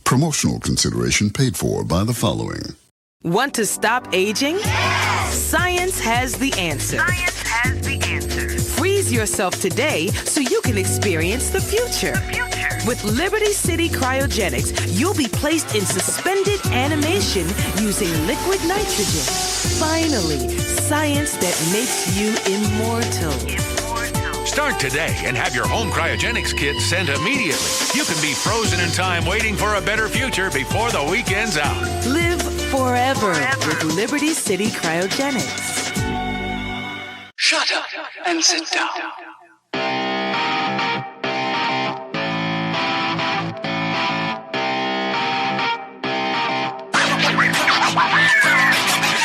Promotional consideration paid for by the following. Want to stop aging? Yes! Science has the answer. Science has the answer. Freeze yourself today so you can experience the future. With Liberty City Cryogenics, you'll be placed in suspended animation using liquid nitrogen. Finally, science that makes you immortal. Start today and have your home cryogenics kit sent immediately. You can be frozen in time waiting for a better future before the weekend's out. Live forever with Liberty City Cryogenics. Shut up and sit down.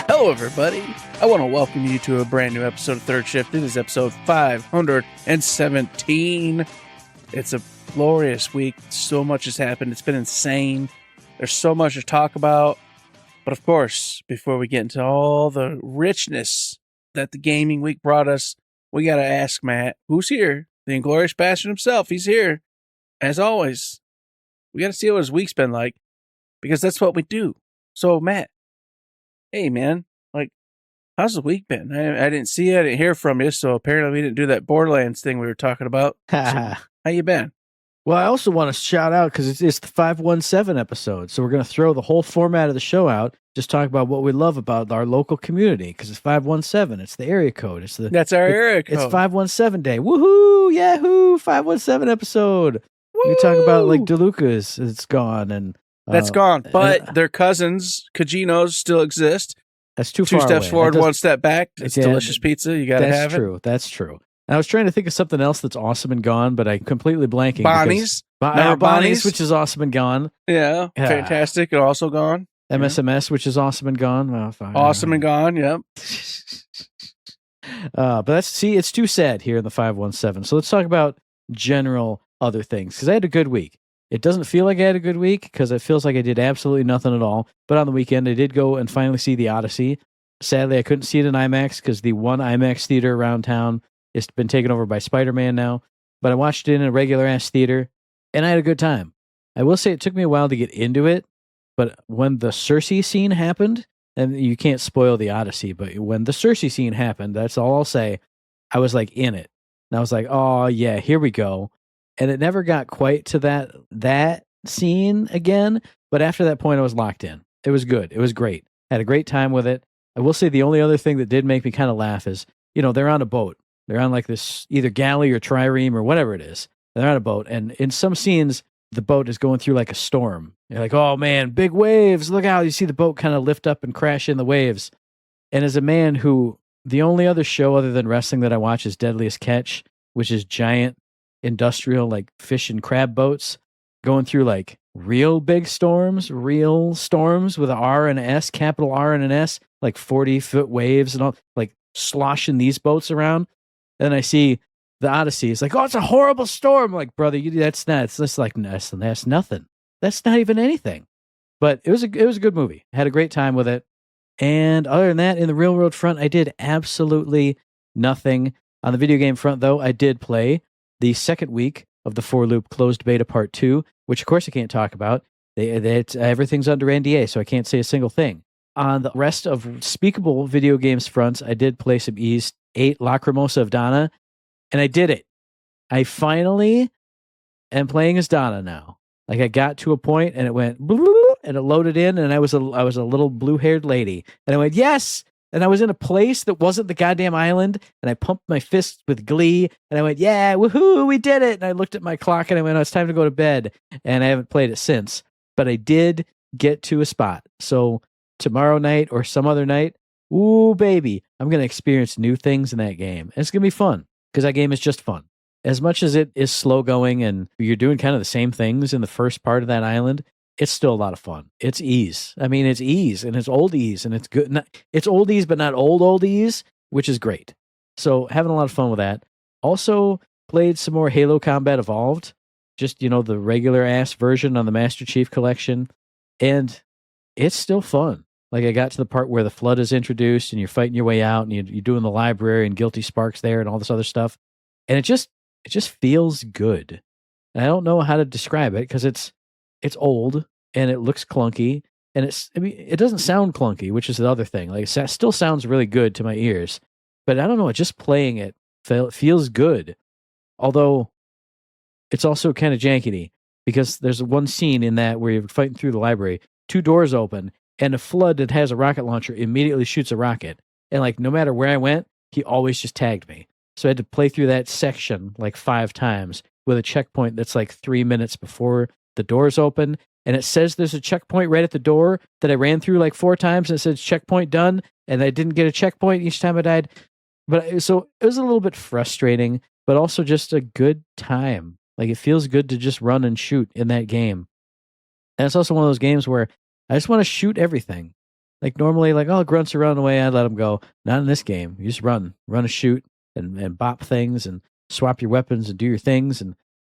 Hello, everybody. I want to welcome you to a brand new episode of Third Shift. It is episode 517. It's a glorious week. So much has happened. It's been insane. There's so much to talk about. But of course, before we get into all the richness that the gaming week brought us, we got to ask Matt, who's here? The Inglorious Bastard himself. He's here. As always, we got to see what his week's been like, because that's what we do. So, Matt, hey, man, how's the week been? I didn't see you. I didn't hear from you, so apparently we didn't do that Borderlands thing we were talking about. So, how you been? Well, I also want to shout out, because it's the 517 episode, so we're going to throw the whole format of the show out, just talk about what we love about our local community, because it's 517. It's the area code. That's our area code. It's 517 day. Woohoo! Yahoo! 517 episode. Woo! We talk about, like, DeLuca's. It's gone. And that's gone, but their cousins, Caginos, still exist. That's too far away. Two steps forward, one step back. It's delicious pizza. You got to have it. That's true. I was trying to think of something else that's awesome and gone, but I completely blanking. Bonnie's. Bonnie's, which is awesome and gone. Yeah, fantastic and also gone. MSMS, which is awesome and gone. Well, fine. Awesome and gone, yep. But it's too sad here in the 517. So let's talk about general other things, because I had a good week. It doesn't feel like I had a good week because it feels like I did absolutely nothing at all. But on the weekend, I did go and finally see The Odyssey. Sadly, I couldn't see it in IMAX because the one IMAX theater around town has been taken over by Spider-Man now. But I watched it in a regular-ass theater, and I had a good time. I will say it took me a while to get into it, but when the Cersei scene happened, and you can't spoil The Odyssey, but when the Cersei scene happened, that's all I'll say, I was like in it. And I was like, oh yeah, here we go. And it never got quite to that scene again. But after that point, I was locked in. It was good. It was great. I had a great time with it. I will say the only other thing that did make me kind of laugh is, they're on a boat. They're on like this either galley or trireme or whatever it is. They're on a boat. And in some scenes, the boat is going through like a storm. You're like, oh man, big waves. Look out. You see the boat kind of lift up and crash in the waves. And as a man who, the only other show other than wrestling that I watch is Deadliest Catch, which is giant industrial like fish and crab boats going through like real big storms, real storms with an R and an S, capital R and an S, like 40-foot waves and all, like sloshing these boats around. And I see The Odyssey. It's like, oh, it's a horrible storm. I'm like, brother, that's nothing. That's not even anything. But it was a good movie. I had a great time with it. And other than that, in the real world front, I did absolutely nothing. On the video game front, though, I did play the second week of the 4-Loop closed beta part 2, which of course I can't talk about. Everything's under NDA, so I can't say a single thing. On the rest of speakable video games fronts, I did play some Ys 8 Lacrimosa of Donna, and I did it. I finally am playing as Donna now. Like I got to a point and it went and it loaded in, and I was a little blue-haired lady, and I went yes. And I was in a place that wasn't the goddamn island, and I pumped my fists with glee, and I went, yeah, woohoo, we did it. And I looked at my clock, and I went, oh, it's time to go to bed. And I haven't played it since. But I did get to a spot. So tomorrow night or some other night, ooh, baby, I'm going to experience new things in that game. And it's going to be fun, because that game is just fun. As much as it is slow going, and you're doing kind of the same things in the first part of that island, it's still a lot of fun. It's Ys. I mean, it's Ys, and it's old Ys, and it's good. It's old Ys, but not old Ys, which is great. So having a lot of fun with that. Also played some more Halo Combat Evolved, just, the regular ass version on the Master Chief Collection. And it's still fun. Like I got to the part where the Flood is introduced and you're fighting your way out and you're doing the library and Guilty Sparks there and all this other stuff. And it just feels good. And I don't know how to describe it because it's old. and it looks clunky, and it doesn't sound clunky, which is the other thing. Like, it still sounds really good to my ears, but I don't know, just playing it feels good. Although it's also kind of jankety, because there's one scene in that where you're fighting through the library, 2 doors open, and a flood that has a rocket launcher immediately shoots a rocket. And like, no matter where I went, he always just tagged me. So I had to play through that section like 5 times with a checkpoint that's like 3 minutes before the doors open. And it says there's a checkpoint right at the door that I ran through like 4 times, and it says checkpoint done. And I didn't get a checkpoint each time I died. So it was a little bit frustrating, but also just a good time. Like, it feels good to just run and shoot in that game. And it's also one of those games where I just want to shoot everything. Like, normally, like, oh, grunts are running away, I'd let them go. Not in this game. You just run and shoot and bop things and swap your weapons and do your things. And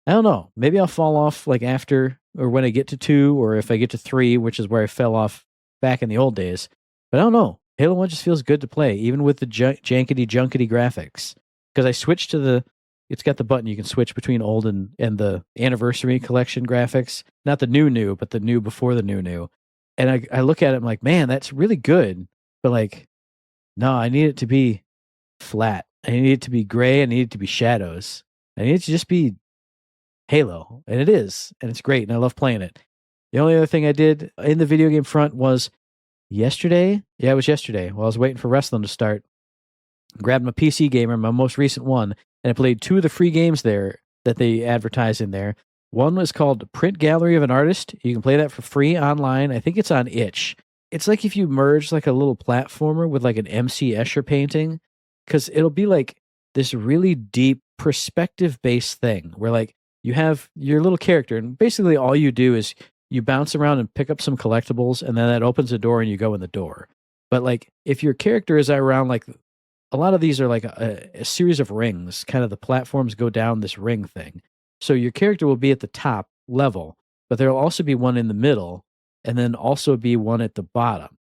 I don't know, maybe I'll fall off like after, or when I get to 2, or if I get to 3, which is where I fell off back in the old days. But I don't know. Halo 1 just feels good to play, even with the jankety junkety graphics. Because I switched to it's got the button you can switch between old and the anniversary collection graphics. Not the new, but the new before the new. And I look at it, I'm like, man, that's really good. But like, no, I need it to be flat. I need it to be gray. I need it to be shadows. I need it to just be Halo. And it is. And it's great. And I love playing it. The only other thing I did in the video game front was yesterday. Yeah, it was yesterday. While I was waiting for wrestling to start, grabbed my PC Gamer, my most recent one, and I played 2 of the free games there that they advertise in there. One was called Print Gallery of an Artist. You can play that for free online. I think it's on itch. It's like if you merge like a little platformer with like an MC Escher painting, because it'll be like this really deep perspective-based thing where like you have your little character, and basically all you do is you bounce around and pick up some collectibles, and then that opens a door and you go in the door. But like, if your character is around, like, a lot of these are like a series of rings, kind of the platforms go down this ring thing. So your character will be at the top level, but there'll also be one in the middle, and then also be one at the bottom.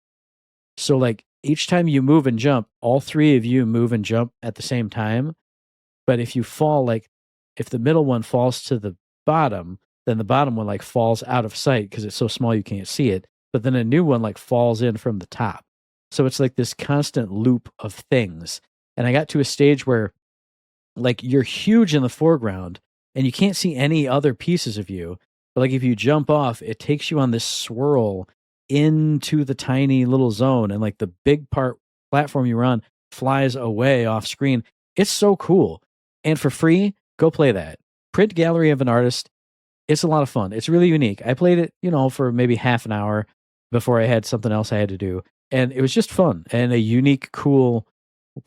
So like, each time you move and jump, all 3 of you move and jump at the same time. But if you fall, like, if the middle one falls to the bottom, then the bottom one like falls out of sight because it's so small you can't see it. But then a new one like falls in from the top. So it's like this constant loop of things. And I got to a stage where like you're huge in the foreground and you can't see any other pieces of you. But like, if you jump off, it takes you on this swirl into the tiny little zone, and like the big platform you're on flies away off screen. It's so cool. And for free, go play that. Print Gallery of an Artist. It's a lot of fun. It's really unique. I played it, for maybe half an hour before I had something else I had to do. And it was just fun and a unique, cool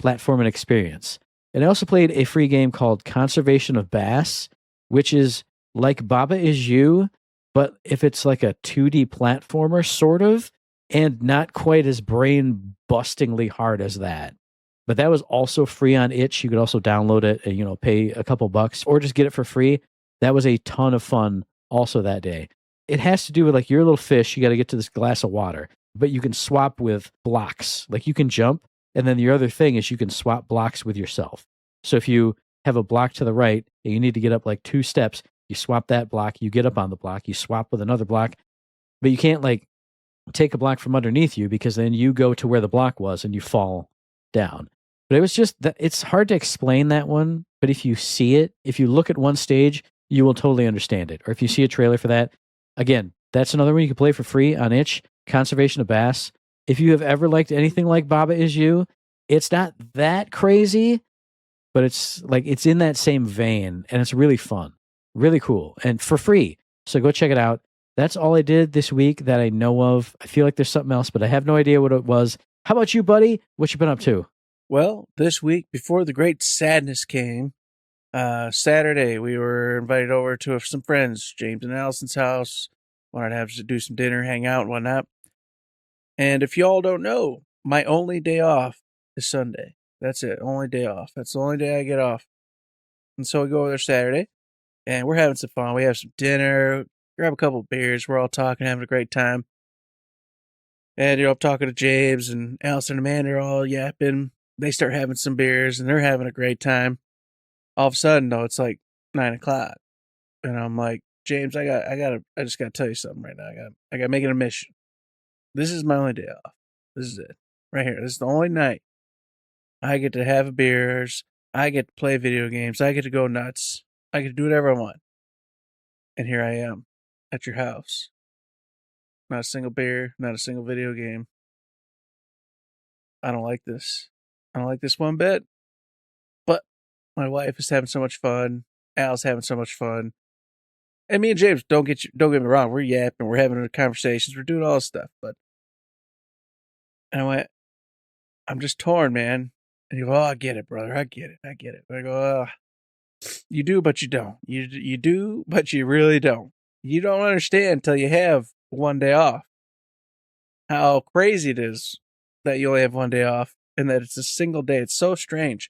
platforming experience. And I also played a free game called Conservation of Bass, which is like Baba Is You, but if it's like a 2D platformer, sort of, and not quite as brain-bustingly hard as that. But that was also free on itch. You could also download it and, pay a couple bucks or just get it for free. That was a ton of fun also that day. It has to do with like, you're a little fish, you got to get to this glass of water, but you can swap with blocks. Like, you can jump, and then the other thing is you can swap blocks with yourself. So if you have a block to the right and you need to get up like 2 steps, you swap that block, you get up on the block, you swap with another block, but you can't like take a block from underneath you, because then you go to where the block was and you fall down. But it was just that it's hard to explain that one. But if you see it, if you look at one stage, you will totally understand it. Or if you see a trailer for that, again, that's another one you can play for free on itch. Conservation of Bass. If you have ever liked anything like Baba Is You, it's not that crazy, but it's like, it's in that same vein, and it's really fun, really cool, and for free. So go check it out. That's all I did this week that I know of. I feel like there's something else, but I have no idea what it was. How about you, buddy? What you been up to? Well, this week, before the great sadness came, Saturday, we were invited over to some friends, James and Allison's house. Wanted to have to do some dinner, hang out, and whatnot. And if y'all don't know, my only day off is Sunday. That's it. Only day off. That's the only day I get off. And so we go over there Saturday, and we're having some fun. We have some dinner, grab a couple of beers. We're all talking, having a great time. And, I'm talking to James and Allison and Amanda are all yapping. They start having some beers, and they're having a great time. All of a sudden, though, it's like 9 o'clock. And I'm like, James, I just gotta tell you something right now. I gotta make it a mission. This is my only day off. This is it. Right here. This is the only night I get to have beers. I get to play video games. I get to go nuts. I get to do whatever I want. And here I am at your house. Not a single beer, not a single video game. I don't like this. I don't like this one bit. But my wife is having so much fun. Al's having so much fun. And me and James, don't get me wrong, we're yapping, we're having conversations, we're doing all this stuff, but and I went, I'm just torn, man. And you go, oh, I get it, brother. I get it. And I go, you do, but you don't. You do, but you really don't. You don't understand until you have one day off. How crazy it is that you only have one day off and that it's a single day. It's so strange.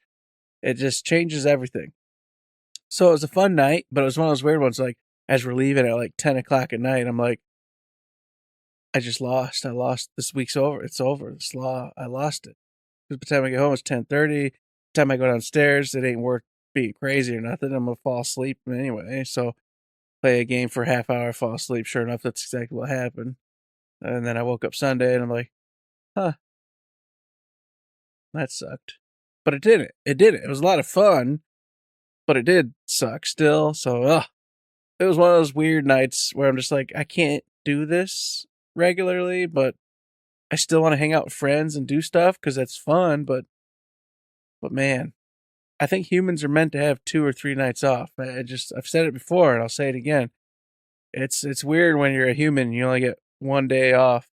It just changes everything. So it was a fun night, but it was one of those weird ones. Like, as we're leaving at like 10 o'clock at night, I'm like, I just lost. I lost. This week's over. It's over. I lost it. Because by the time I get home, it's 10:30. By the time I go downstairs, it ain't worth being crazy or nothing. I'm going to fall asleep anyway. So play a game for a half hour, fall asleep. Sure enough, that's exactly what happened. And then I woke up Sunday and I'm like, huh, that sucked. But it didn't. It was a lot of fun, but it did suck still. So, it was one of those weird nights where I'm just like, I can't do this regularly, but I still want to hang out with friends and do stuff because that's fun. But man, I think humans are meant to have 2 or 3 nights off. I've said it before and I'll say it again. It's weird when you're a human, you only get one day off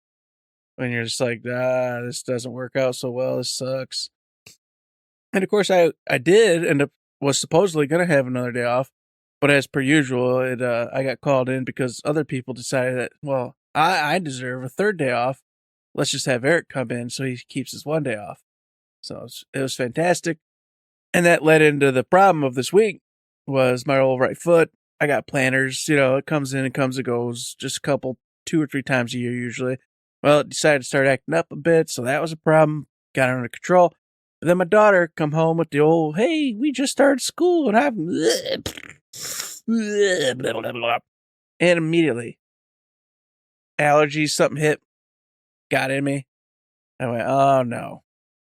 when you're just like, this doesn't work out so well. This sucks. And of course I did end up, was supposedly going to have another day off. But as per usual, I got called in because other people decided that, well, I deserve a 3rd day off. Let's just have Eric come in so he keeps his 1 day off. So it was fantastic. And that led into the problem of this week was my old right foot. I got planners, it comes in and comes and goes just a couple, 2 or 3 times a year usually. Well, it decided to start acting up a bit, so that was a problem. Got it under control. But then my daughter come home with the old, hey, we just started school and I'm... And immediately, allergies, something hit, got in me. I went, oh no.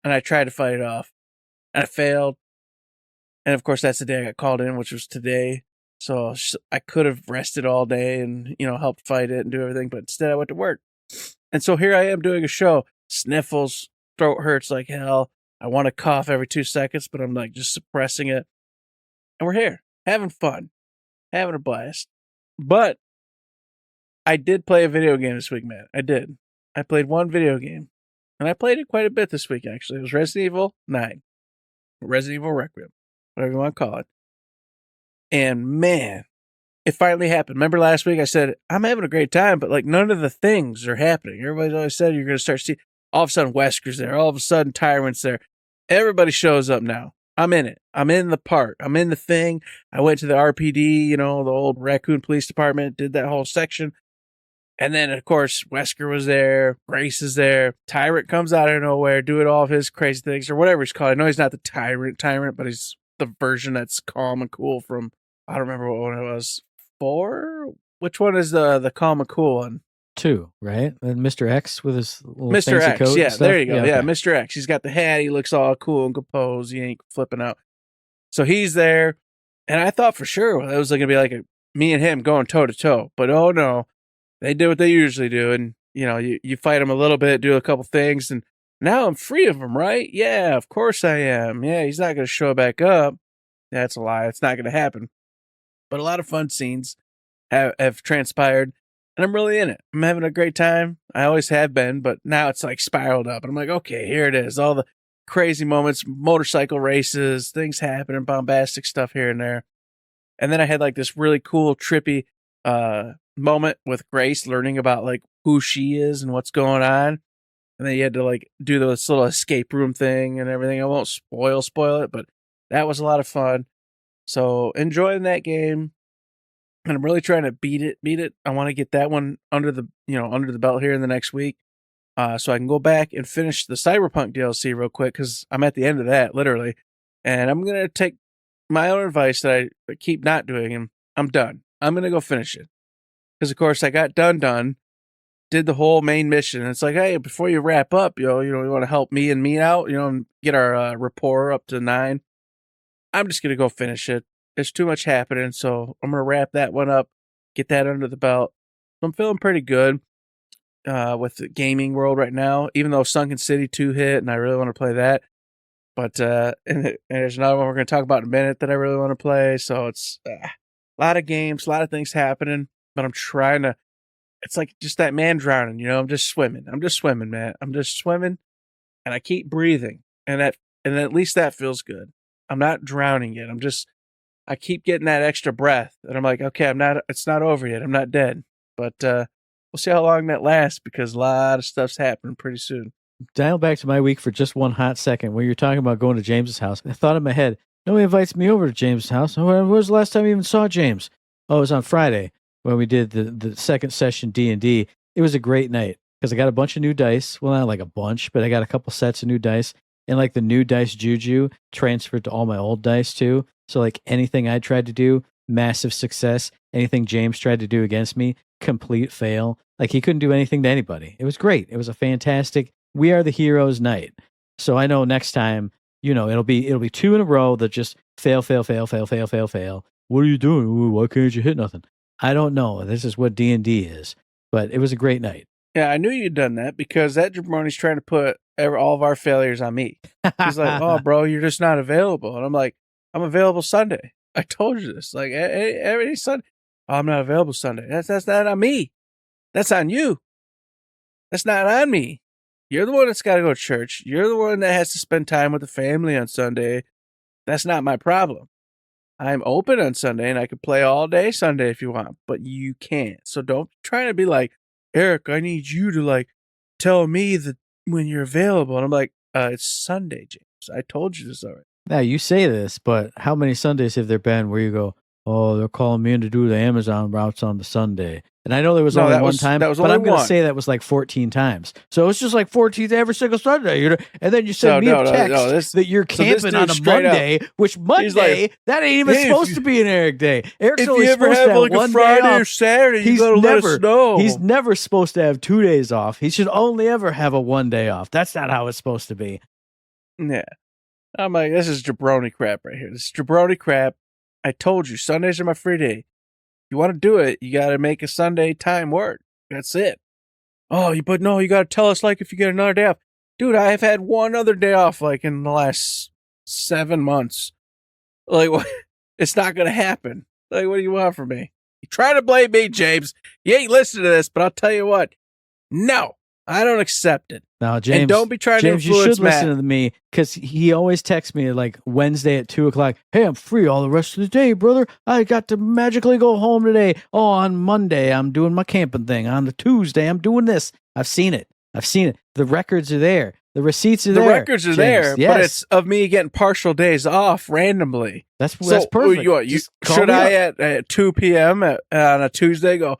And I tried to fight it off. And I failed. And of course, that's the day I got called in, which was today. So I could have rested all day and, helped fight it and do everything. But instead, I went to work. And so here I am doing a show. Sniffles, throat hurts like hell. I want to cough every 2 seconds, but I'm like just suppressing it. And we're here, having fun, having a blast. But I did play a video game this week, man. I did. I played one video game. And I played it quite a bit this week, actually. It was Resident Evil 9. Resident Evil Requiem. Whatever you want to call it. And man, it finally happened. Remember last week I said, I'm having a great time, but like none of the things are happening. Everybody's always said you're going to start seeing, all of a sudden Wesker's there. All of a sudden Tyrant's there. Everybody shows up now. I'm in it. I'm in the park. I'm in the thing. I went to the RPD, the old Raccoon Police Department, did that whole section. And then, of course, Wesker was there. Grace is there. Tyrant comes out of nowhere, doing all of his crazy things, or whatever he's called. I know he's not the Tyrant, but he's the version that's calm and cool from, I don't remember what one it was. 4? Which one is the calm and cool one? 2, right? And Mr. X with his little Mr. fancy X, coat yeah, and stuff? there you go. Yeah, okay. Mr. X. He's got the hat. He looks all cool and composed. He ain't flipping out. So he's there. And I thought for sure it was going to be like me and him going toe to toe. But oh no, they did what they usually do. And, you fight them a little bit, do a couple things. And now I'm free of them, right? Yeah, of course I am. Yeah, he's not going to show back up. That's a lie. It's not going to happen. But a lot of fun scenes have transpired. And I'm really in it. I'm having a great time. I always have been, but now it's like spiraled up. And I'm like, okay, here it is. All the crazy moments, motorcycle races, things happening, bombastic stuff here and there. And then I had like this really cool, trippy moment with Grace learning about like who she is and what's going on. And then you had to like do this little escape room thing and everything. I won't spoil it, but that was a lot of fun. So enjoying that game. And I'm really trying to beat it. I want to get that one under the belt here in the next week. So I can go back and finish the Cyberpunk DLC real quick because I'm at the end of that, literally. And I'm going to take my own advice that I keep not doing, and I'm done. I'm going to go finish it. Because, of course, I got done, did the whole main mission. And it's like, hey, before you wrap up, you want to help me and me out, and get our rapport up to 9. I'm just going to go finish it. There's too much happening, so I'm going to wrap that one up, get that under the belt. I'm feeling pretty good with the gaming world right now, even though Sunken City 2 hit, and I really want to play that. But and there's another one we're going to talk about in a minute that I really want to play. So it's a lot of games, a lot of things happening, but I'm trying to, it's like just that man drowning, I'm just swimming. I'm just swimming, man. I'm just swimming, and I keep breathing, and at least that feels good. I'm not drowning yet. I keep getting that extra breath, and I'm like, okay, it's not over yet. I'm not dead. But we'll see how long that lasts, because a lot of stuff's happening pretty soon. Dial back to my week for just one hot second. When you're talking about going to James's house, I thought in my head, nobody invites me over to James's house. When was the last time you even saw James? Oh, it was on Friday when we did the second session D&D. It was a great night because I got a bunch of new dice. Well, not like a bunch, but I got a couple sets of new dice. And like the new dice juju transferred to all my old dice too. So like anything I tried to do, massive success. Anything James tried to do against me, complete fail. Like he couldn't do anything to anybody. It was great. It was a fantastic We Are the Heroes night. So I know next time, it'll be 2 in a row that just fail. What are you doing? Ooh, why can't you hit nothing? I don't know. This is what D&D is. But it was a great night. Yeah, I knew you'd done that because that jabroni's trying to put all of our failures on me. He's like, oh, bro, you're just not available. And I'm like, I'm available Sunday. I told you this. Like, every Sunday. Oh, I'm not available Sunday. That's not on me. That's on you. That's not on me. You're the one that's got to go to church. You're the one that has to spend time with the family on Sunday. That's not my problem. I'm open on Sunday, and I can play all day Sunday if you want, but you can't. So don't try to be like, Eric, I need you to tell me that when you're available. And I'm like, it's Sunday, James. I told you this already. Now you say this, but how many Sundays have there been where you go, oh, they're calling me in to do the Amazon routes on the Sunday? And I know there was only one time, but I'm going to say that was like 14 times. So it's just like 14 every single Sunday. And then you send me a text that you're camping on a Monday, which Monday, that ain't even supposed to be an Eric day. Eric's only supposed to have one Friday or Saturday, you got to let us know. He's never supposed to have 2 days off. He should only ever have a 1 day off. That's not how it's supposed to be. Yeah. I'm like, this is jabroni crap right here. This is jabroni crap. I told you, Sundays are my free day. You want to do it, you got to make a Sunday time work. That's it. Oh, but no, you got to tell us if you get another day off. Dude, I have had one other day off in the last 7 months. It's not going to happen. What do you want from me? You try to blame me, James. You ain't listening to this, but I'll tell you what. No, I don't accept it. Now, James, and don't be trying to influence you should Matt. Listen to me because he always texts me Wednesday at 2:00. Hey, I'm free all the rest of the day, brother. I got to magically go home today. Oh, on Monday, I'm doing my camping thing. On the Tuesday, I'm doing this. I've seen it. The records are there. The receipts are there. The records are James. there, yes. But it's of me getting partial days off randomly. That's perfect. Should I at 2 p.m. on a Tuesday go,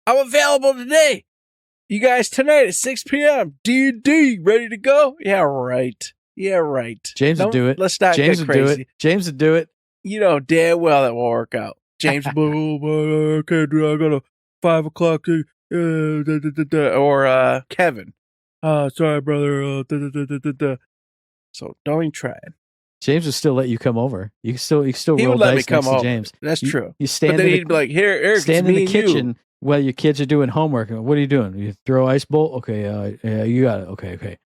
I'm available today. You guys tonight at 6 p.m. D&D, ready to go? Yeah, right. James would do it. Let's not James get would crazy. do it. James would do it. You know damn well that will work out. James will be, I can't do it. I got a 5 o'clock thing. Or Kevin. Sorry, brother. So don't even try it. James would still let you come over. You can still He roll would let me dice come next over. to James. That's true. You stand but then in he'd be like, here, Eric, stand it's in me the and kitchen you. while your kids are doing homework. What are you doing? You throw ice bowl? Okay, yeah, you got it. Okay.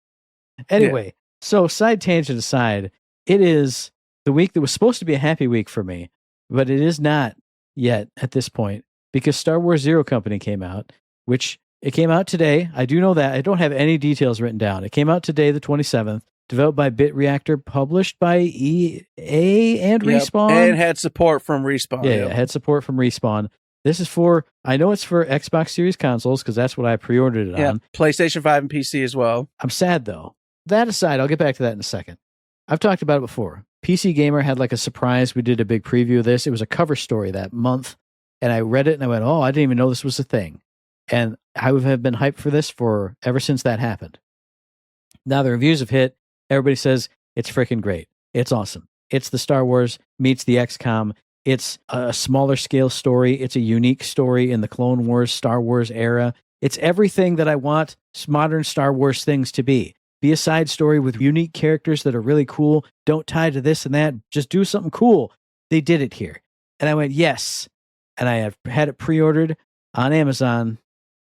Anyway, So side tangent aside, it is the week that was supposed to be a happy week for me, but it is not yet at this point because Star Wars Zero Company came out, which it came out today. I do know that. I don't have any details written down. It came out today, the 27th. Developed by Bit Reactor, published by EA and Respawn. And had support from Respawn. Yeah, had support from Respawn. This is I know it's for Xbox Series consoles because that's what I pre-ordered it on. PlayStation 5 and PC as well. I'm sad though. That aside, I'll get back to that in a second. I've talked about it before. PC Gamer had a surprise. We did a big preview of this. It was a cover story that month. And I read it and I went, oh, I didn't even know this was a thing. And I have been hyped for this ever since that happened. Now the reviews have hit. Everybody says it's freaking great. It's awesome. It's the Star Wars meets the XCOM. It's a smaller scale story. It's a unique story in the Clone Wars, Star Wars era. It's everything that I want modern Star Wars things to be. Be a side story with unique characters that are really cool. Don't tie to this and that. Just do something cool. They did it here. And I went, yes. And I have had it pre-ordered on Amazon,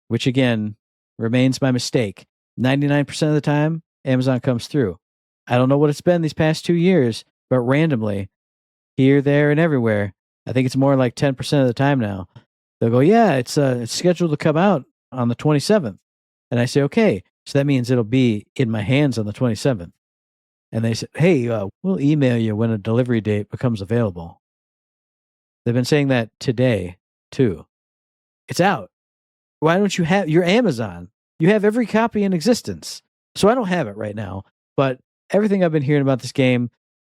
which again remains my mistake. 99% of the time, Amazon comes through. I don't know what it's been these past 2 years, but randomly, here, there, and everywhere, I think it's more like 10% of the time now, they'll go, yeah, it's scheduled to come out on the 27th. And I say, okay, so that means it'll be in my hands on the 27th. And they say, hey, we'll email you when a delivery date becomes available. They've been saying that today, too. It's out. Why don't you have your Amazon? You have every copy in existence. So I don't have it right now, but everything I've been hearing about this game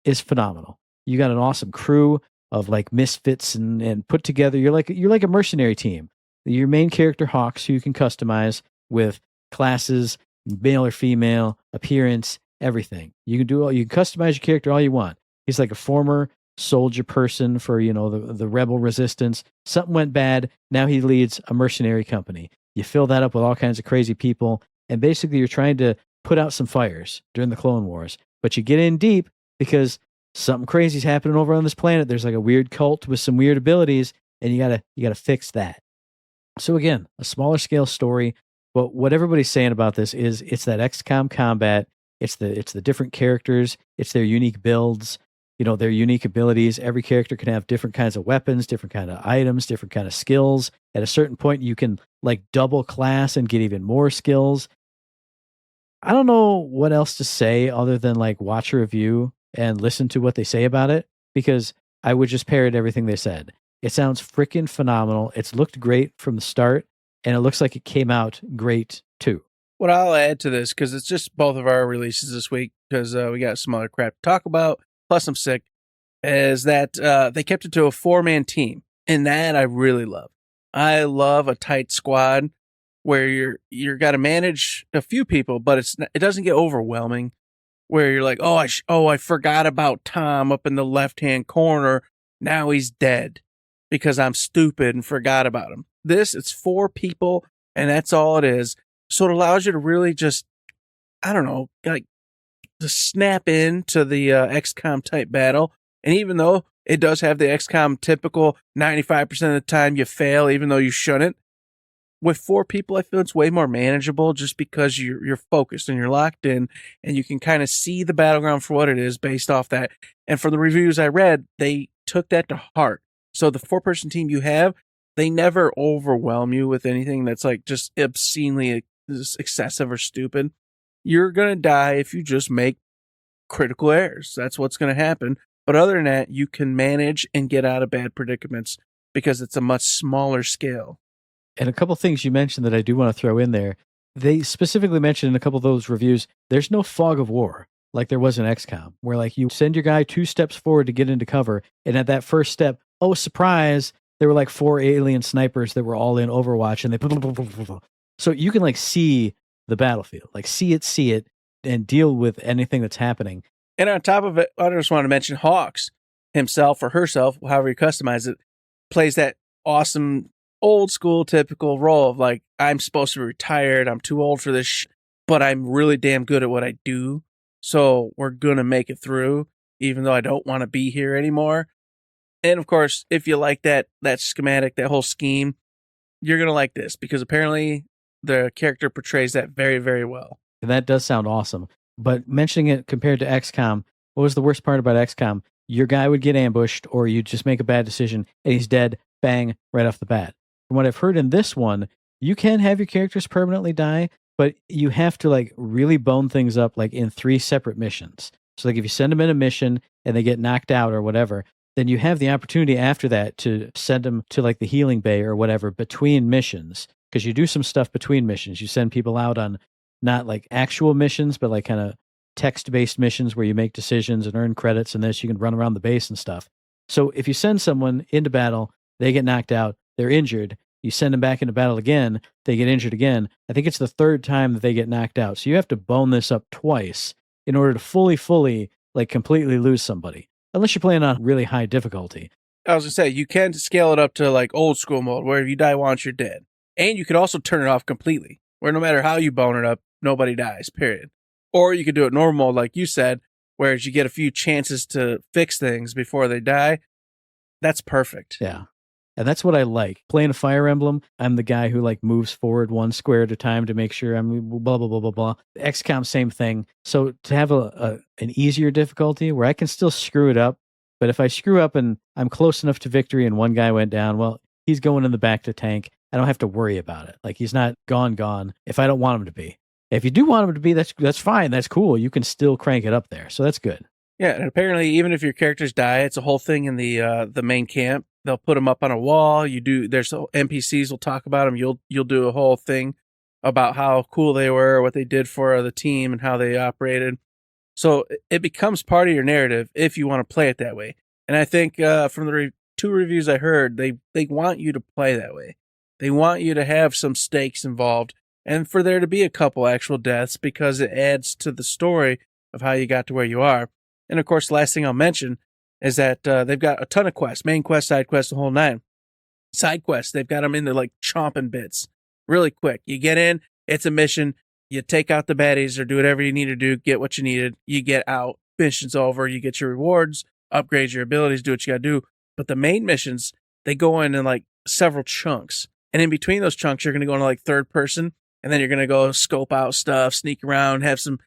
is phenomenal. You got an awesome crew of like misfits and put together. You're like a mercenary team. Your main character, Hawks, who you can customize with classes, male or female, appearance, everything. You can customize your character all you want. He's like a former soldier person for, the rebel resistance. Something went bad. Now he leads a mercenary company. You fill that up with all kinds of crazy people. And basically you're trying to put out some fires during the Clone Wars, but you get in deep because something crazy's happening over on this planet. There's like a weird cult with some weird abilities, and you gotta fix that. So again, a smaller scale story, but what everybody's saying about this is it's that XCOM combat. It's the different characters. It's their unique builds. Their unique abilities. Every character can have different kinds of weapons, different kind of items, different kind of skills. At a certain point, you can like double class and get even more skills. I don't know what else to say other than like watch a review and listen to what they say about it, because I would just parrot everything they said. It sounds freaking phenomenal. It's looked great from the start, and it looks like it came out great too. What I'll add to this, because it's just both of our releases this week, because we got some other crap to talk about, plus I'm sick, is that they kept it to a 4-man team, and that I really love. I love a tight squad where you're got to manage a few people, but it doesn't get overwhelming. Where you're like, I forgot about Tom up in the left-hand corner. Now he's dead because I'm stupid and forgot about him. It's 4 people, and that's all it is. So it allows you to really just, I don't know, like to snap into the XCOM type battle. And even though it does have the XCOM typical 95% of the time you fail, even though you shouldn't, with 4 people, I feel it's way more manageable just because you're focused and you're locked in, and you can kind of see the battleground for what it is based off that. And from the reviews I read, they took that to heart. So the 4-person team you have, they never overwhelm you with anything that's like just obscenely excessive or stupid. You're going to die if you just make critical errors. That's what's going to happen. But other than that, you can manage and get out of bad predicaments because it's a much smaller scale. And a couple things you mentioned that I do want to throw in there. They specifically mentioned in a couple of those reviews, there's no fog of war like there was in XCOM, where like you send your guy 2 steps forward to get into cover, and at that first step, oh, surprise, there were like 4 alien snipers that were all in Overwatch, and they... So you can like see the battlefield, like see it, and deal with anything that's happening. And on top of it, I just want to mention Hawks himself or herself, however you customize it, plays that awesome old school typical role of like, I'm supposed to be retired, I'm too old for this but I'm really damn good at what I do, so we're gonna make it through even though I don't want to be here anymore. And of course, if you like that schematic, that whole scheme, you're gonna like this, because apparently the character portrays that very, very well. And that does sound awesome. But mentioning it compared to XCOM, what was the worst part about XCOM? Your guy would get ambushed, or you'd just make a bad decision and he's dead, bang, right off the bat. From what I've heard in this one, you can have your characters permanently die, but you have to like really bone things up like in 3 separate missions. So like if you send them in a mission and they get knocked out or whatever, then you have the opportunity after that to send them to like the healing bay or whatever between missions, because you do some stuff between missions. You send people out on not like actual missions, but like kind of text-based missions where you make decisions and earn credits, and this you can run around the base and stuff. So if you send someone into battle, they get knocked out, they're injured, you send them back into battle again, they get injured again. I think it's the 3rd time that they get knocked out. So you have to bone this up twice in order to fully, like completely lose somebody. Unless you're playing on really high difficulty. I was going to say, you can scale it up to like old school mode, where if you die once, you're dead. And you could also turn it off completely, where no matter how you bone it up, nobody dies, period. Or you could do it normal mode, like you said, whereas you get a few chances to fix things before they die. That's perfect. Yeah. And that's what I like. Playing a Fire Emblem, I'm the guy who like moves forward one square at a time to make sure I'm blah, blah, blah, blah, blah. XCOM, same thing. So to have an easier difficulty where I can still screw it up, but if I screw up and I'm close enough to victory and one guy went down, well, he's going in the back to tank. I don't have to worry about it. Like, he's not gone if I don't want him to be. If you do want him to be, that's fine. That's cool. You can still crank it up there. So that's good. Yeah, and apparently even if your characters die, it's a whole thing in the main camp. They'll put them up on a wall. There's NPCs will talk about them. You'll do a whole thing about how cool they were, what they did for the team, and how they operated. So it becomes part of your narrative if you want to play it that way. And I think from the two reviews I heard, they want you to play that way. They want you to have some stakes involved, and for there to be a couple actual deaths, because it adds to the story of how you got to where you are. And of course, the last thing I'll mention is that they've got a ton of quests, main quest, side quest, the whole nine. Side quests, they've got them into like chomping bits really quick. You get in, it's a mission, you take out the baddies or do whatever you need to do, get what you needed, you get out, mission's over, you get your rewards, upgrade your abilities, do what you got to do. But the main missions, they go in like several chunks. And in between those chunks, you're going to go into like third person, and then you're going to go scope out stuff, sneak around, have some,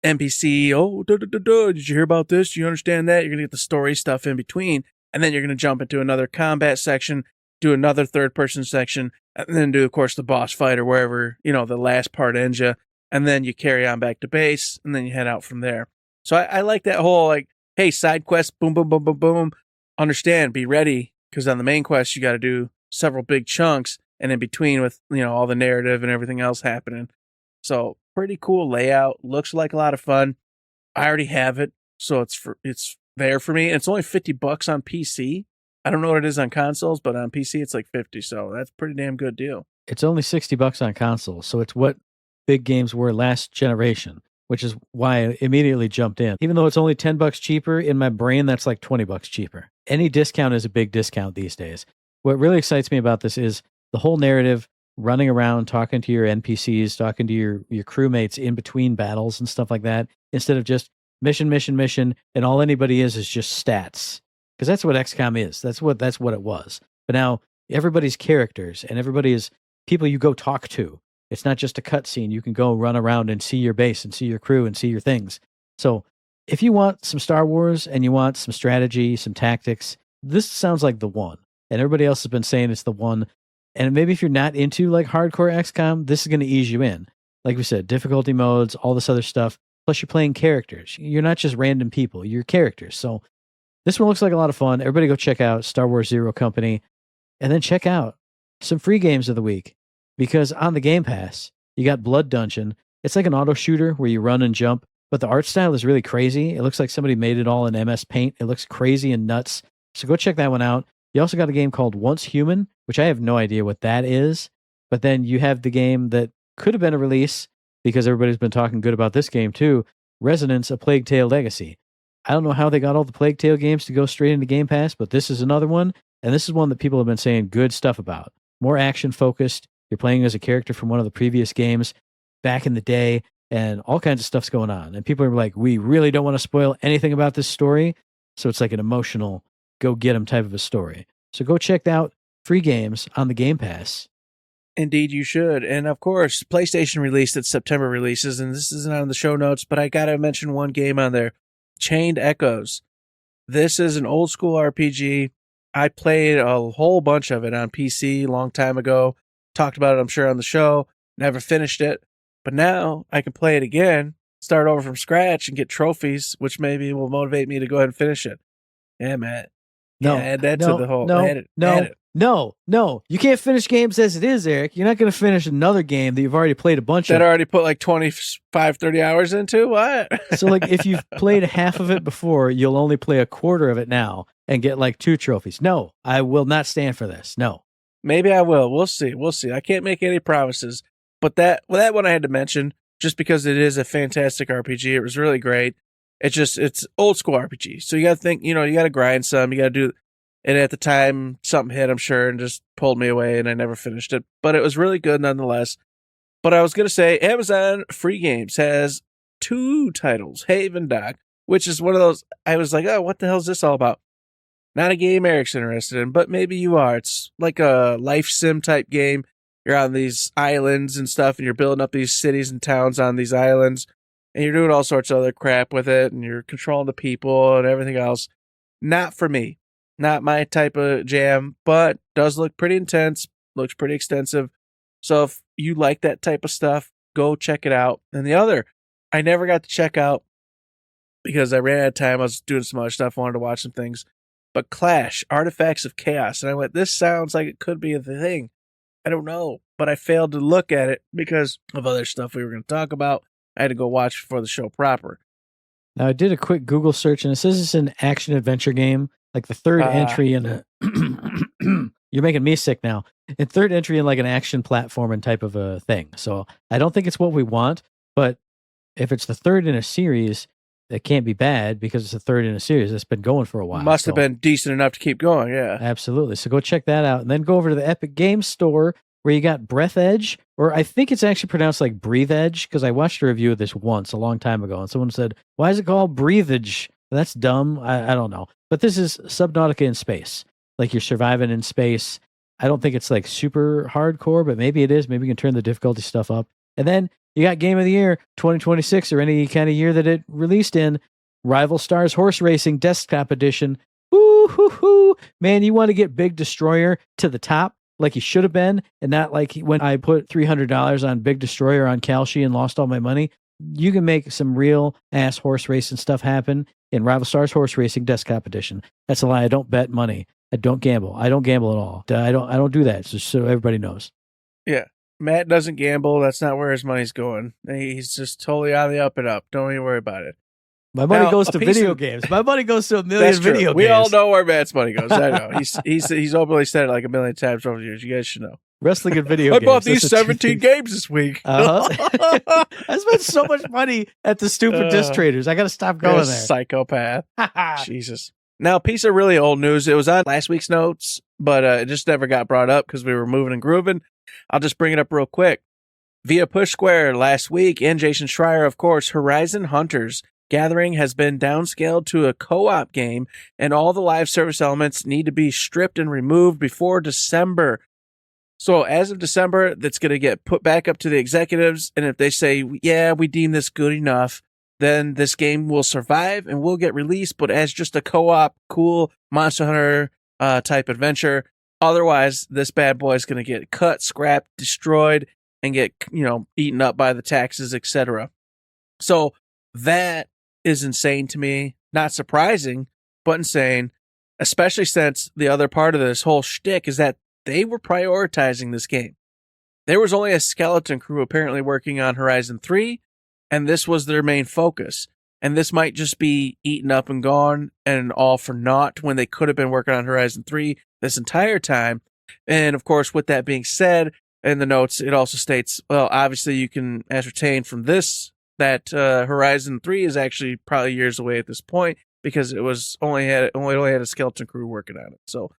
NPC. Oh, did you hear about this? Do you understand that? You're going to get the story stuff in between, and then you're going to jump into another combat section, do another third person section, and then do, of course, the boss fight or wherever, the last part ends you, and then you carry on back to base, and then you head out from there. So I like that whole, like, hey, side quest, boom, boom, boom, boom, boom. Understand, be ready, because on the main quest, you got to do several big chunks, and in between with, all the narrative and everything else happening. So pretty cool layout. Looks like a lot of fun. I already have it, so it's there for me. And it's only $50 on PC. I don't know what it is on consoles, but on PC it's like 50. So that's a pretty damn good deal. It's only $60 on consoles, so it's what big games were last generation, which is why I immediately jumped in. Even though it's only $10 cheaper, in my brain that's like $20 cheaper. Any discount is a big discount these days. What really excites me about this is the whole narrative, running around, talking to your NPCs, talking to your crewmates in between battles and stuff like that, instead of just mission, and all anybody is just stats. Because that's what XCOM is. That's what it was. But now everybody's characters, and everybody is people you go talk to. It's not just a cutscene. You can go run around and see your base and see your crew and see your things. So if you want some Star Wars and you want some strategy, some tactics, this sounds like the one. And everybody else has been saying it's the one. And maybe if you're not into like hardcore XCOM, this is going to ease you in. Like we said, difficulty modes, all this other stuff. Plus you're playing characters. You're not just random people. You're characters. So this one looks like a lot of fun. Everybody go check out Star Wars Zero Company. And then check out some free games of the week. Because on the Game Pass, you got Blood Dungeon. It's like an auto shooter where you run and jump. But the art style is really crazy. It looks like somebody made it all in MS Paint. It looks crazy and nuts. So go check that one out. You also got a game called Once Human, which I have no idea what that is. But then you have the game that could have been a release, because everybody's been talking good about this game too, Resonance, A Plague Tale Legacy. I don't know how they got all the Plague Tale games to go straight into Game Pass, but this is another one, and this is one that people have been saying good stuff about. More action-focused. You're playing as a character from one of the previous games back in the day, and all kinds of stuff's going on. And people are like, we really don't want to spoil anything about this story, so it's like an emotional go get 'em type of a story. So go check out free games on the Game Pass. Indeed, you should. And of course, PlayStation released its September releases, and this isn't on the show notes, but I got to mention one game on there, Chained Echoes. This is an old school RPG. I played a whole bunch of it on PC a long time ago. Talked about it, I'm sure, on the show. Never finished it. But now I can play it again, start over from scratch, and get trophies, which maybe will motivate me to go ahead and finish it. Yeah, man. No, yeah, add that to the whole. No. You can't finish games as it is, Eric. You're not going to finish another game that you've already played a bunch of. That I already put like 25, 30 hours into? What? So, like, if you've played half of it before, you'll only play a quarter of it now and get like 2 trophies. No, I will not stand for this. No. Maybe I will. We'll see. I can't make any promises. But that one I had to mention, just because it is a fantastic RPG. It was really great. It's old school RPG. So you got to think, you got to grind some. You got to do, And at the time, something hit, I'm sure, and just pulled me away, and I never finished it. But it was really good nonetheless. But I was going to say, Amazon Free Games has 2 titles, Haven Dock, which is one of those, I was like, oh, what the hell is this all about? Not a game Eric's interested in, but maybe you are. It's like a life sim type game. You're on these islands and stuff, and you're building up these cities and towns on these islands, and you're doing all sorts of other crap with it, and you're controlling the people and everything else. Not for me. Not my type of jam, but does look pretty intense, looks pretty extensive. So if you like that type of stuff, go check it out. And the other, I never got to check out because I ran out of time. I was doing some other stuff, wanted to watch some things. But Clash, Artifacts of Chaos. And I went, this sounds like it could be a thing. I don't know. But I failed to look at it because of other stuff we were going to talk about. I had to go watch for the show proper. Now, I did a quick Google search, and it says it's an action-adventure game. Like the third entry in a... You're making me sick now. A third entry in like an action platform and type of a thing. So I don't think it's what we want, but if it's the third in a series, it can't be bad because it's the third in a series that's been going for a while. Must have been decent enough to keep going, yeah. Absolutely. So go check that out. And then go over to the Epic Games Store where you got Breath Edge, or I think it's actually pronounced like Breathe Edge, because I watched a review of this once a long time ago, and someone said, why is it called Breathe Edge? That's dumb. I don't know. But this is Subnautica in space. Like you're surviving in space. I don't think it's like super hardcore, but maybe it is. Maybe you can turn the difficulty stuff up. And then you got Game of the Year 2026 or any kind of year that it released in, Rival Stars Horse Racing Desktop Edition. Woo hoo hoo. Man, you want to get Big Destroyer to the top like he should have been, and not like when I put $300 on Big Destroyer on Kalshi and lost all my money. You can make some real ass horse racing stuff happen in Rival Stars Horse Racing Desktop Edition. That's a lie. I don't bet money. I don't gamble. I don't gamble at all. I don't do that. So everybody knows. Yeah. Matt doesn't gamble. That's not where his money's going. He's just totally on the up and up. Don't even worry about it. My money goes to video games. My money goes to a million video games. We all know where Matt's money goes. I know. He's openly said it like a million times over the years. You guys should know. Wrestling and video games. I bought these 17 games this week. I spent so much money at the stupid disc traders. I got to stop going there. Psychopath. Jesus. Now, piece of really old news. It was on last week's notes, but it just never got brought up because we were moving and grooving. I'll just bring it up real quick. Via Push Square last week, and Jason Schreier, of course, Horizon Hunters Gathering has been downscaled to a co-op game, and all the live service elements need to be stripped and removed before December. So as of December, that's going to get put back up to the executives, and if they say, yeah, we deem this good enough, then this game will survive and will get released, but as just a co-op, cool Monster Hunter type adventure. Otherwise, this bad boy is going to get cut, scrapped, destroyed, and get, eaten up by the taxes, etc. So that is insane to me. Not surprising, but insane, especially since the other part of this whole shtick is that they were prioritizing this game. There was only a skeleton crew apparently working on Horizon 3, and this was their main focus. And this might just be eaten up and gone and all for naught when they could have been working on Horizon 3 this entire time. And of course, with that being said, in the notes, it also states, well, obviously you can ascertain from this that Horizon 3 is actually probably years away at this point because it was only had a skeleton crew working on it. So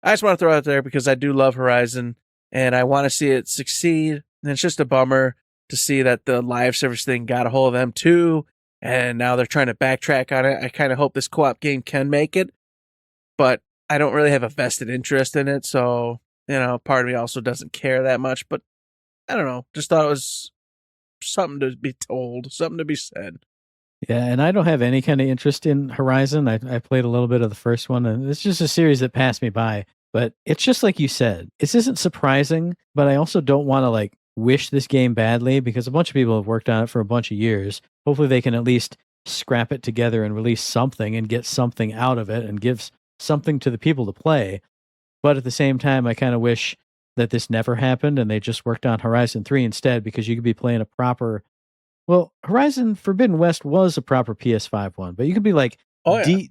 I just want to throw it out there because I do love Horizon and I want to see it succeed. And it's just a bummer to see that the live service thing got a hold of them too. And now they're trying to backtrack on it. I kind of hope this co-op game can make it, but I don't really have a vested interest in it. So, part of me also doesn't care that much, but I don't know. Just thought it was something to be told, something to be said. Yeah, and I don't have any kind of interest in Horizon. I played a little bit of the first one, and it's just a series that passed me by. But it's just like you said. This isn't surprising, but I also don't want to wish this game badly because a bunch of people have worked on it for a bunch of years. Hopefully they can at least scrap it together and release something and get something out of it and give something to the people to play. But at the same time, I kind of wish that this never happened and they just worked on Horizon 3 instead, because you could be playing a proper... Well, Horizon Forbidden West was a proper PS5 one, but you could be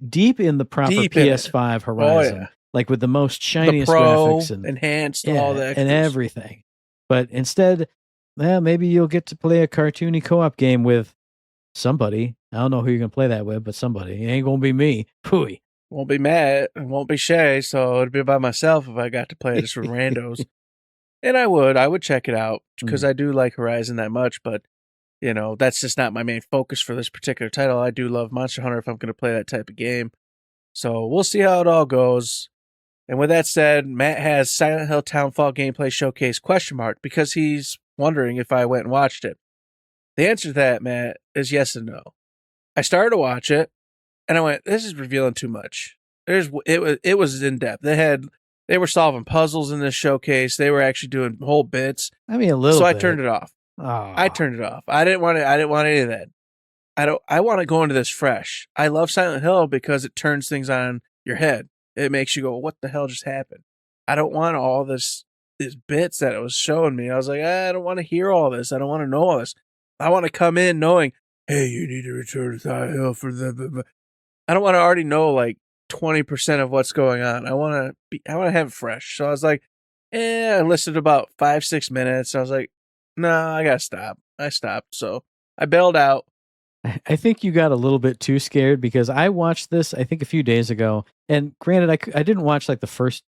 deep in the proper PS5 Horizon, with the most shiniest graphics and enhanced, all that and everything. But instead, maybe you'll get to play a cartoony co-op game with somebody. I don't know who you're going to play that with, but somebody. It ain't going to be me. Phooey. Won't be Matt. It won't be Shay. So it'd be by myself if I got to play this with randos. And I would check it out because I do like Horizon that much. But, you know, that's just not my main focus for this particular title. I do love Monster Hunter if I'm going to play that type of game. So we'll see how it all goes. And with that said, Matt has Silent Hill Townfall gameplay showcase ? Because he's wondering if I went and watched it. The answer to that, Matt, is yes and no. I started to watch it, and I went, this is revealing too much. It was in depth. They were solving puzzles in this showcase. They were actually doing whole bits. I mean, a little. So bit. I turned it off. Oh. I turned it off. I didn't want any of that. I want to go into this fresh. I love Silent Hill because it turns things on your head. It makes you go, what the hell just happened? I don't want all these bits that it was showing me. I was like, I don't want to hear all this. I don't want to know all this. I want to come in knowing, hey, you need to return to Silent Hill for the. I don't want to already know like 20% of what's going on. I want to have it fresh. So I was like, I listened to about 5-6 minutes. I was like, no, I gotta stop. I stopped. So I bailed out. I think you got a little bit too scared because I watched this, I think, a few days ago. And granted, I didn't watch like the first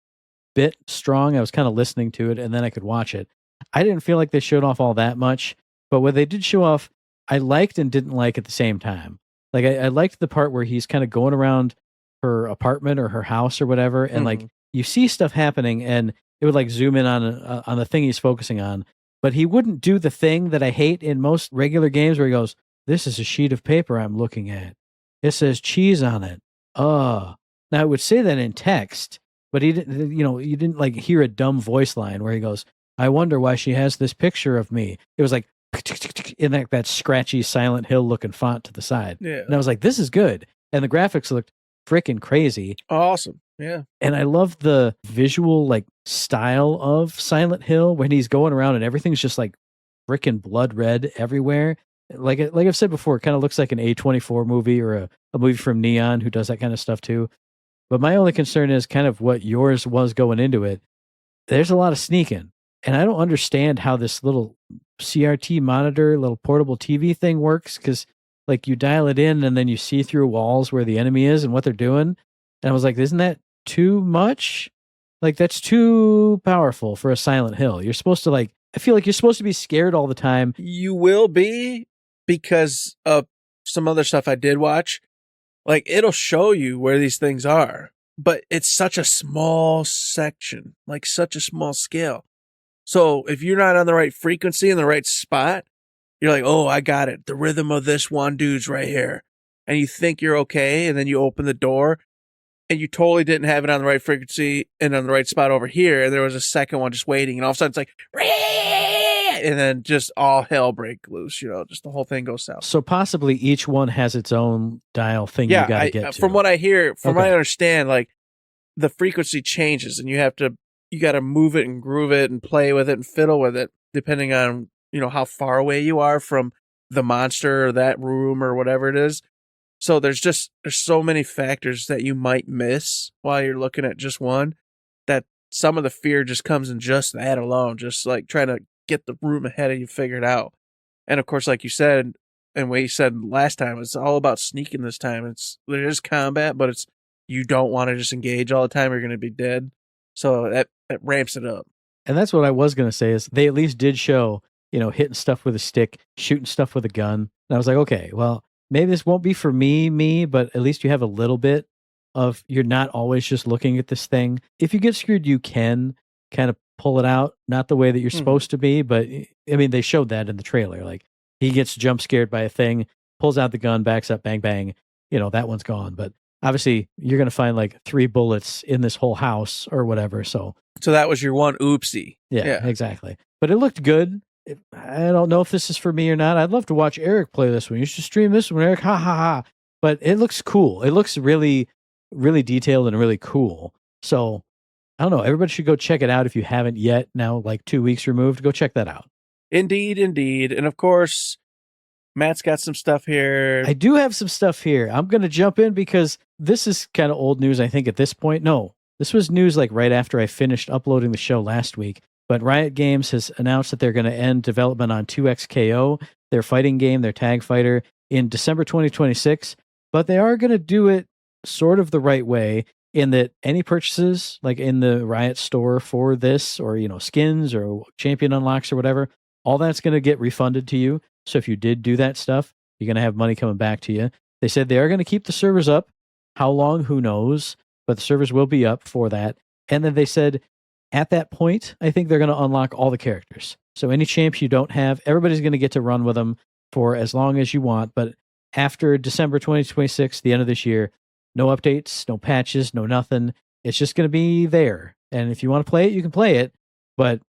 bit strong. I was kind of listening to it and then I could watch it. I didn't feel like they showed off all that much. But what they did show off, I liked and didn't like at the same time. Like I liked the part where he's kind of going around her apartment or her house or whatever. And like you see stuff happening and it would like zoom in on the thing he's focusing on. But he wouldn't do the thing that I hate in most regular games where he goes, this is a sheet of paper I'm looking at. It says cheese on it. Now it would say that in text, but he didn't, you didn't like hear a dumb voice line where he goes, I wonder why she has this picture of me. It was like in that scratchy Silent Hill looking font to the side. Yeah. And I was like, this is good. And the graphics looked freaking crazy. Awesome. Yeah. And I love the visual like style of Silent Hill when he's going around and everything's just like freaking blood red everywhere. Like I've said before, it kind of looks like an A24 movie or a movie from Neon who does that kind of stuff too. But my only concern is kind of what yours was going into it. There's a lot of sneaking. And I don't understand how this little CRT monitor, little portable TV thing works because like you dial it in and then you see through walls where the enemy is and what they're doing. And I was like, isn't that too much? Like that's too powerful for a Silent Hill. You're supposed to like, I feel like you're supposed to be scared all the time. You will be because of some other stuff I did watch. Like it'll show you where these things are, but it's such a small section, like such a small scale. So if you're not on the right frequency in the right spot, you're like, oh, I got it. The rhythm of this one dude's right here. And you think you're okay. And then you open the door and you totally didn't have it on the right frequency and on the right spot over here. And there was a second one just waiting. And all of a sudden it's like, and then just all hell break loose, just the whole thing goes south. So possibly each one has its own dial thing you got to get to. From what I hear, from what I understand, like the frequency changes and you got to move it and groove it and play with it and fiddle with it depending on, how far away you are from the monster or that room or whatever it is. So there's so many factors that you might miss while you're looking at just one that some of the fear just comes in just that alone, just like trying to get the room ahead of you figured out. And of course, like you said, and what you said last time, it's all about sneaking this time. There is combat, but you don't want to just engage all the time. You're going to be dead. So that ramps it up. And that's what I was going to say is they at least did show, hitting stuff with a stick, shooting stuff with a gun. And I was like, okay, well, maybe this won't be for me, but at least you have a little bit of, you're not always just looking at this thing. If you get screwed, you can kind of pull it out, not the way that you're supposed to be, but I mean, they showed that in the trailer. Like he gets jump scared by a thing, pulls out the gun, backs up, bang, bang, that one's gone. But obviously you're going to find like 3 bullets in this whole house or whatever. So that was your one oopsie. Yeah, exactly. But it looked good. I don't know if this is for me or not. I'd love to watch Eric play this one. You should stream this one, Eric. Ha ha ha. But it looks cool. It looks really, really detailed and really cool. So I don't know. Everybody should go check it out if you haven't yet. Now, like 2 weeks removed, go check that out. Indeed. And of course, Matt's got some stuff here. I do have some stuff here. I'm going to jump in because this is kind of old news, I think, at this point. No, this was news like right after I finished uploading the show last week. But Riot Games has announced that they're going to end development on 2XKO, their fighting game, their tag fighter, in December 2026. But they are going to do it sort of the right way in that any purchases like in the Riot store for this or, skins or champion unlocks or whatever, all that's going to get refunded to you. So if you did do that stuff, you're going to have money coming back to you. They said they are going to keep the servers up. How long? Who knows? But the servers will be up for that. And then they said at that point, I think they're going to unlock all the characters. So any champs you don't have, everybody's going to get to run with them for as long as you want. But after December 2026, the end of this year, no updates, no patches, no nothing. It's just going to be there. And if you want to play it, you can play it, but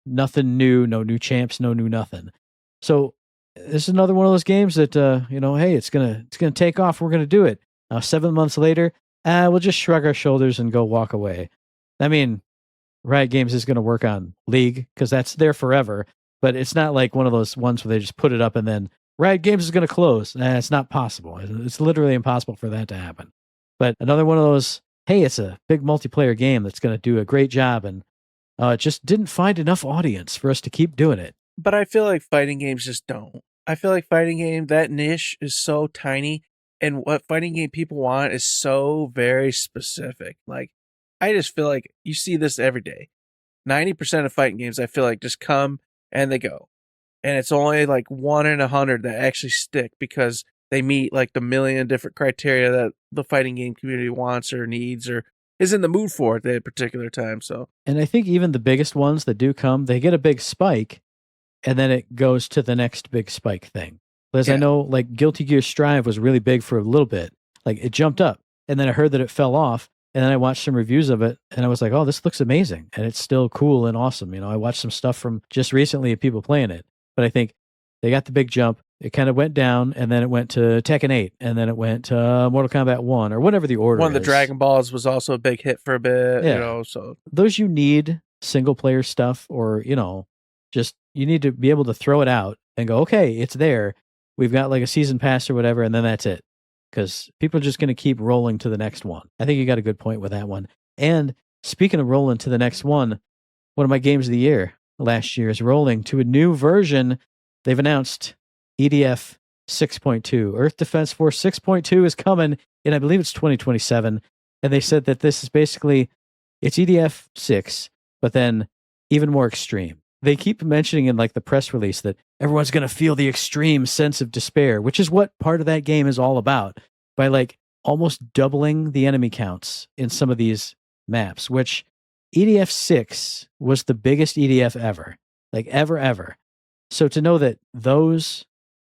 nothing new, no new champs, no new nothing. So this is another one of those games that, hey, it's going to take off. We're going to do it. 7 months later, we'll just shrug our shoulders and go walk away. I mean, Riot Games is going to work on League because that's there forever, but it's not like one of those ones where they just put it up and then Riot Games is going to close. It's not possible. It's literally impossible for that to happen. But another one of those, hey, it's a big multiplayer game that's going to do a great job, and it just didn't find enough audience for us to keep doing it. But I feel like fighting games just don't. I feel like fighting game, that niche is so tiny, and what fighting game people want is so very specific. Like, I just feel like you see this every day. 90% of fighting games, I feel like, just come and they go. And it's only like 1 in 100 that actually stick because they meet like the million different criteria that the fighting game community wants or needs or is in the mood for at that particular time. So, and I think even the biggest ones that do come, they get a big spike and then it goes to the next big spike thing. As I know, like Guilty Gear Strive was really big for a little bit. Like it jumped up and then I heard that it fell off. And then I watched some reviews of it and I was like, oh, this looks amazing. And it's still cool and awesome. I watched some stuff from just recently of people playing it. But I think they got the big jump. It kind of went down and then it went to Tekken 8 and then it went to Mortal Kombat 1 or whatever the order is. One of the Dragon Balls was also a big hit for a bit, so. Those you need single player stuff or, just you need to be able to throw it out and go, okay, it's there. We've got like a season pass or whatever and then that's it. Because people are just going to keep rolling to the next one. I think you got a good point with that one. And speaking of rolling to the next one of my games of the year last year is rolling to a new version. They've announced EDF 6.2. Earth Defense Force 6.2 is coming in, I believe it's 2027. And they said that this is basically, it's EDF 6, but then even more extreme. They keep mentioning in like the press release that everyone's going to feel the extreme sense of despair, which is what part of that game is all about, by like almost doubling the enemy counts in some of these maps, which EDF 6 was the biggest EDF ever, like ever. So to know that those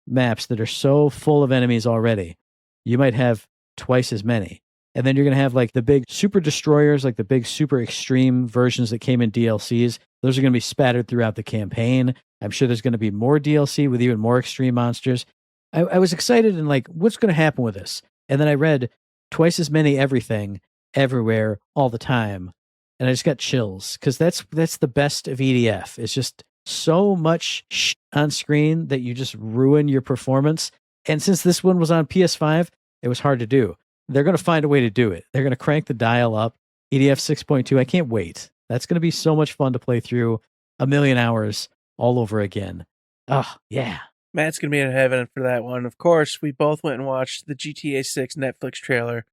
maps that are so full of enemies already, you might have twice as many. And then you're going to have like the big super destroyers, like the big super extreme versions that came in DLCs. Those are going to be spattered throughout the campaign. I'm sure there's going to be more DLC with even more extreme monsters. I was excited and like, what's going to happen with this? And then I read twice as many everything, everywhere, all the time. And I just got chills because that's the best of EDF. It's just so much on screen that you just ruin your performance. And since this one was on PS5, it was hard to do. They're going to find a way to do it. They're going to crank the dial up. EDF 6.2, I can't wait. That's going to be so much fun to play through 1 million hours all over again. Oh, yeah. Matt's going to be in heaven for that one. Of course, we both went and watched the GTA 6 Netflix trailer.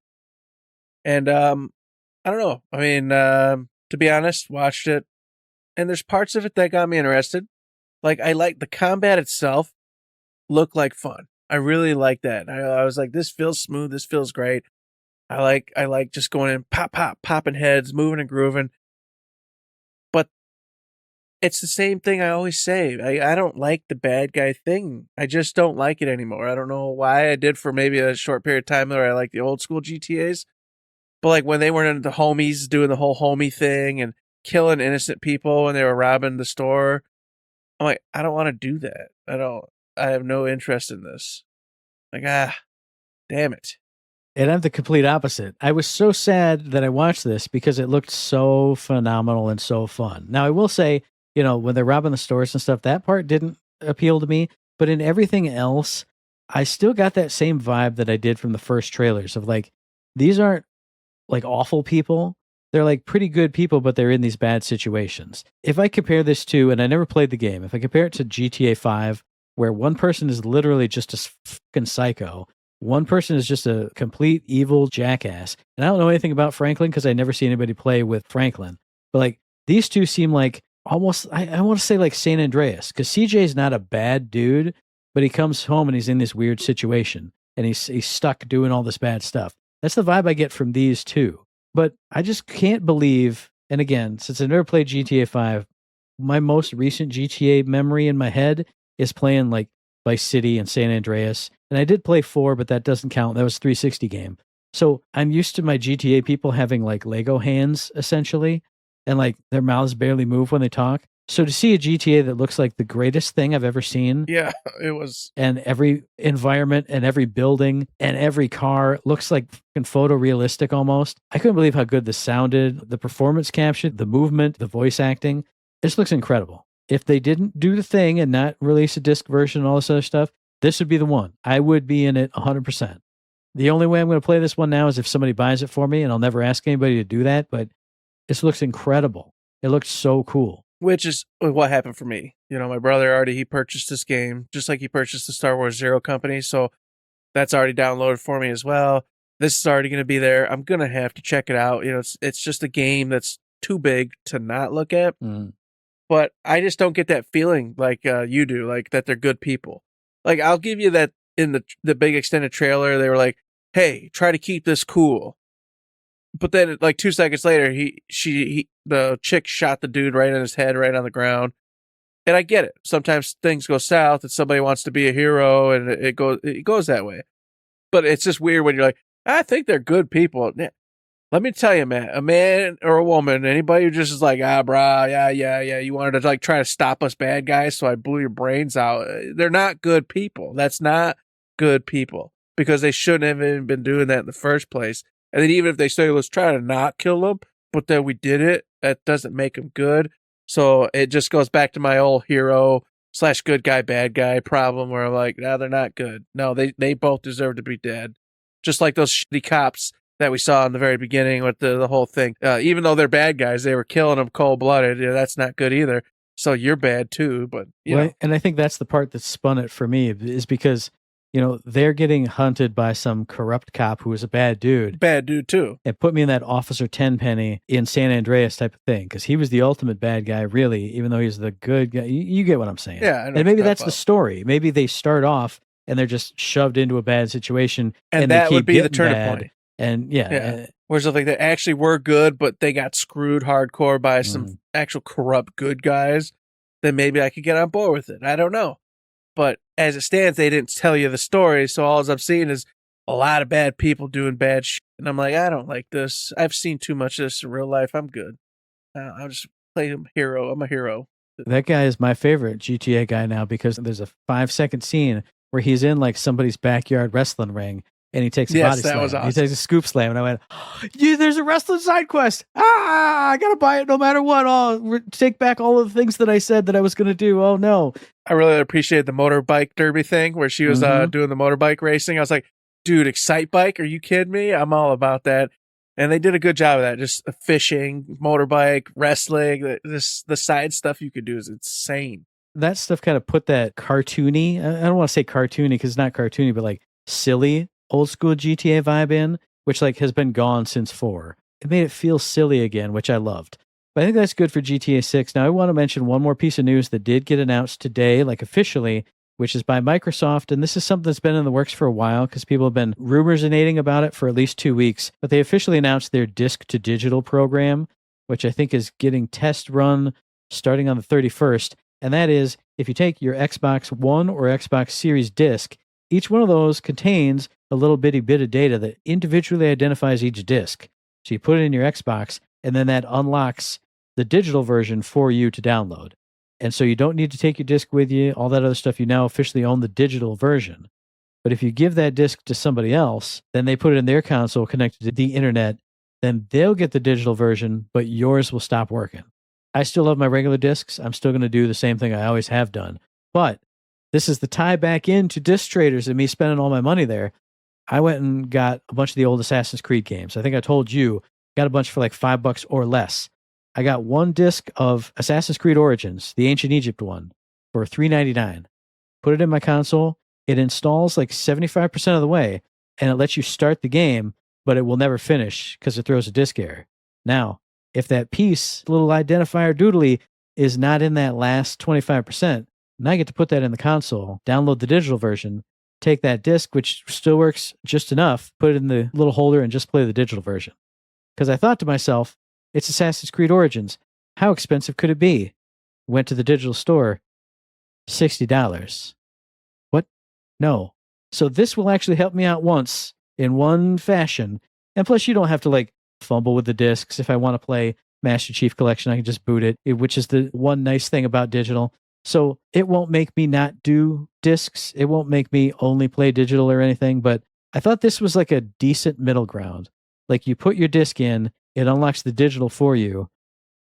And I don't know. I mean, to be honest, watched it. And there's parts of it that got me interested. Like, I like the combat itself looked like fun. I really like that. I was like, this feels smooth. This feels great. I like just going in, popping heads, moving and grooving. But it's the same thing I always say. I don't like the bad guy thing. I just don't like it anymore. I don't know why. I did for maybe a short period of time where I like the old school GTAs. But like when they were into the homies doing the whole homie thing and killing innocent people when they were robbing the store, I'm like, I don't want to do that. I have no interest in this. Like, damn it. And I'm the complete opposite. I was so sad that I watched this because it looked so phenomenal and so fun. Now, I will say, when they're robbing the stores and stuff, that part didn't appeal to me. But in everything else, I still got that same vibe that I did from the first trailers of like, these aren't like awful people. They're like pretty good people, but they're in these bad situations. If I compare this to, and I never played the game, if I compare it to GTA 5, where one person is literally just a fucking psycho, One person is just a complete evil jackass. And I don't know anything about Franklin because I never see anybody play with Franklin. But like these two seem like almost, I want to say like San Andreas, because CJ is not a bad dude, but he comes home and he's in this weird situation and he's stuck doing all this bad stuff. That's the vibe I get from these two. But I just can't believe, and again, since I never played GTA 5, my most recent GTA memory in my head is playing like Vice City and San Andreas. And I did play 4, but that doesn't count. That was a 360 game. So I'm used to my GTA people having like Lego hands, essentially, and like their mouths barely move when they talk. So to see a GTA that looks like the greatest thing I've ever seen. Yeah, it was. And every environment and every building and every car looks like fucking photorealistic almost. I couldn't believe how good this sounded. The performance captured, the movement, the voice acting. This looks incredible. If they didn't do the thing and not release a disc version and all this other stuff, this would be the one. I would be in it 100%. The only way I'm going to play this one now is if somebody buys it for me, and I'll never ask anybody to do that, but this looks incredible. It looks so cool. Which is what happened for me. You know, my brother he purchased this game, just like he purchased the Star Wars Zero Company, so that's already downloaded for me as well. This is already going to be there. I'm going to have to check it out. You know, it's just a game that's too big to not look at. But I just don't get that feeling like you do, like that they're good people. Like, I'll give you that in the big extended trailer, they were like, hey, try to keep this cool. But then, like 2 seconds later, the chick shot the dude right in his head, right on the ground. And I get it. Sometimes things go south and somebody wants to be a hero and it goes that way. But it's just weird when you're like, I think they're good people. Let me tell you, man, a man or a woman, anybody who just is like, brah, yeah, you wanted to like try to stop us bad guys, so I blew your brains out. They're not good people. That's not good people, because they shouldn't have even been doing that in the first place. And then even if they say, let's try to not kill them, but then we did it, that doesn't make them good. So it just goes back to my old hero / good guy, bad guy problem where I'm like, no, they're not good. No, they both deserve to be dead. Just like those shitty cops that we saw in the very beginning with the whole thing. Even though they're bad guys, they were killing them cold-blooded. Yeah, that's not good either. So you're bad too, but you know. And I think that's the part that spun it for me, is because, you know, they're getting hunted by some corrupt cop who is a bad dude. Bad dude too. It put me in that Officer Tenpenny in San Andreas type of thing, because he was the ultimate bad guy, really, even though he's the good guy. You get what I'm saying. Yeah. I know and maybe that's the story. Maybe they start off and they're just shoved into a bad situation. And that would be the turning point. And whereas if like they actually were good, but they got screwed hardcore by some actual corrupt good guys, then maybe I could get on board with it. I don't know. But as it stands, they didn't tell you the story, so all I'm seeing is a lot of bad people doing bad shit. And I'm like, I don't like this. I've seen too much of this in real life. I'm good. I'll just play him hero. I'm a hero. That guy is my favorite GTA guy now, because there's a 5-second scene where he's in like somebody's backyard wrestling ring. And he takes a body slam. Was awesome. He takes a scoop slam. And I went, there's a wrestling side quest. I got to buy it no matter what. Oh, take back all of the things that I said that I was going to do. Oh, no. I really appreciated the motorbike derby thing where she was doing the motorbike racing. I was like, dude, Excite Bike? Are you kidding me? I'm all about that. And they did a good job of that. Just fishing, motorbike, wrestling. The side stuff you could do is insane. That stuff kind of put that cartoony, I don't want to say cartoony because it's not cartoony, but like silly old school GTA vibe in, which like has been gone since 4. It made it feel silly again, which I loved. But I think that's good for GTA 6. Now I want to mention one more piece of news that did get announced today, like officially, which is by Microsoft. And this is something that's been in the works for a while because people have been rumorsinating about it for at least 2 weeks. But they officially announced their disc to digital program, which I think is getting test run starting on the 31st. And that is, if you take your Xbox One or Xbox Series disc, each one of those contains a little bitty bit of data that individually identifies each disc. So you put it in your Xbox, and then that unlocks the digital version for you to download. And so you don't need to take your disc with you, all that other stuff. You now officially own the digital version. But if you give that disc to somebody else, then they put it in their console connected to the internet, then they'll get the digital version, but yours will stop working. I still love my regular discs. I'm still going to do the same thing I always have done. But this is the tie back into disc traders and me spending all my money there. I went and got a bunch of the old Assassin's Creed games. I think I told you, got a bunch for like $5 or less. I got one disc of Assassin's Creed Origins, the Ancient Egypt one, for $3.99. Put it in my console. It installs like 75% of the way. and it lets you start the game, but it will never finish because it throws a disk error. Now, if that piece, little identifier doodly, is not in that last 25%, now I get to put that in the console, download the digital version, take that disc, which still works just enough, put it in the little holder, and just play the digital version. Because I thought to myself, it's Assassin's Creed Origins. How expensive could it be? Went to the digital store, $60. What? No. So this will actually help me out once in one fashion. And plus, you don't have to like fumble with the discs. If I want to play Master Chief Collection, I can just boot it, which is the one nice thing about digital. So it won't make me not do discs. It won't make me only play digital or anything. But I thought this was like a decent middle ground. Like you put your disc in, it unlocks the digital for you.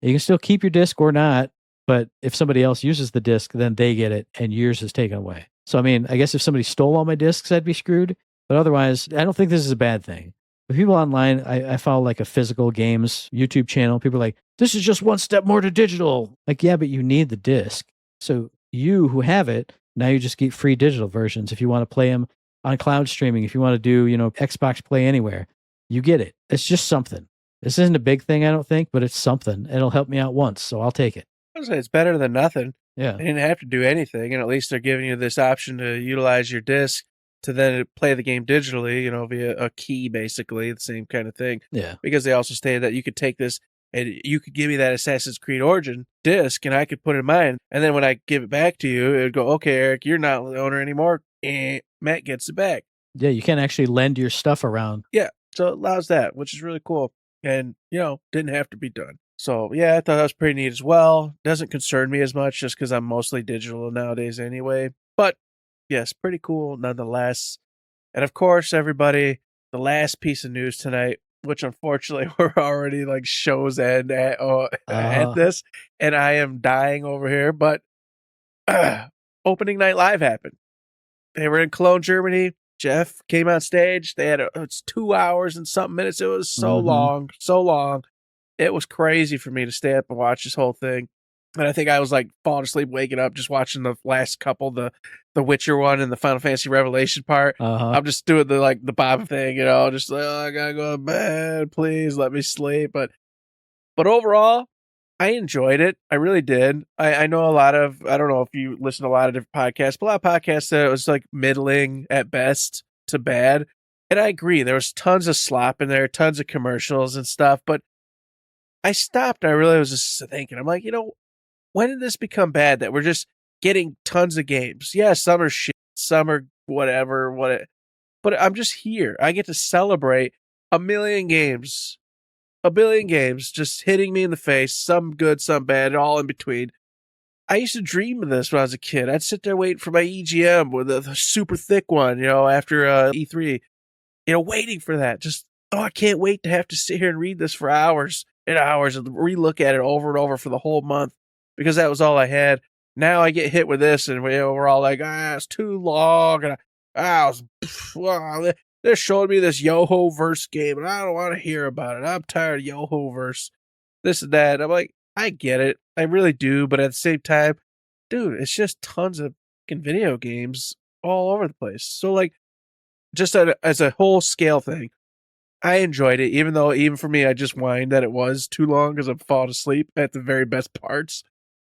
You can still keep your disc or not. But if somebody else uses the disc, then they get it and yours is taken away. So, I mean, I guess if somebody stole all my discs, I'd be screwed. But otherwise, I don't think this is a bad thing. The people online, I follow like a physical games YouTube channel. People are like, this is just one step more to digital. Like, yeah, but you need the disc. So you who have it, now you just get free digital versions. If you want to play them on cloud streaming, if you want to do, Xbox Play Anywhere, you get it. It's just something. This isn't a big thing, I don't think, but it's something. It'll help me out once, so I'll take it. I would say it's better than nothing. Yeah. They didn't have to do anything, and at least they're giving you this option to utilize your disc to then play the game digitally, via a key, basically, the same kind of thing. Yeah. Because they also stated that you could take this and you could give me that Assassin's Creed Origin disc, and I could put it in mine. And then when I give it back to you, it would go, okay, Eric, you're not the owner anymore. Matt gets it back. Yeah, you can't actually lend your stuff around. Yeah, so it allows that, which is really cool. And, didn't have to be done. So, yeah, I thought that was pretty neat as well. Doesn't concern me as much just because I'm mostly digital nowadays anyway. But, yes, pretty cool nonetheless. And, of course, everybody, the last piece of news tonight, which unfortunately we're already like show's end at this, and I am dying over here. But Opening Night Live happened. They were in Cologne, Germany. Jeff came on stage. They had it's 2 hours and something minutes. It was so long. It was crazy for me to stay up and watch this whole thing. And I think I was like falling asleep, waking up, just watching the last couple, the Witcher one and the Final Fantasy Revelation part. I'm just doing the Bob thing, just like, I gotta go to bed, please let me sleep. But overall, I enjoyed it. I really did. I know I don't know if you listen to a lot of different podcasts, but a lot of podcasts that it was like middling at best to bad. And I agree. There was tons of slop in there, tons of commercials and stuff. But I stopped. And I really was just thinking, I'm like, when did this become bad that we're just getting tons of games? Yeah, some are shit, some are whatever. But I'm just here. I get to celebrate a billion games just hitting me in the face, some good, some bad, all in between. I used to dream of this when I was a kid. I'd sit there waiting for my EGM with a super thick one, after E3, waiting for that. Just, I can't wait to have to sit here and read this for hours and hours and relook at it over and over for the whole month because that was all I had. Now I get hit with this and we're all like, it's too long. And they're showing me this Yoho-verse game, and I don't want to hear about it. I'm tired of Yoho-verse, this and that. I'm like, I get it. I really do. But at the same time, dude, it's just tons of fucking video games all over the place. So, like, just as a whole scale thing, I enjoyed it, even for me, I just whined that it was too long because I'm falling asleep at the very best parts.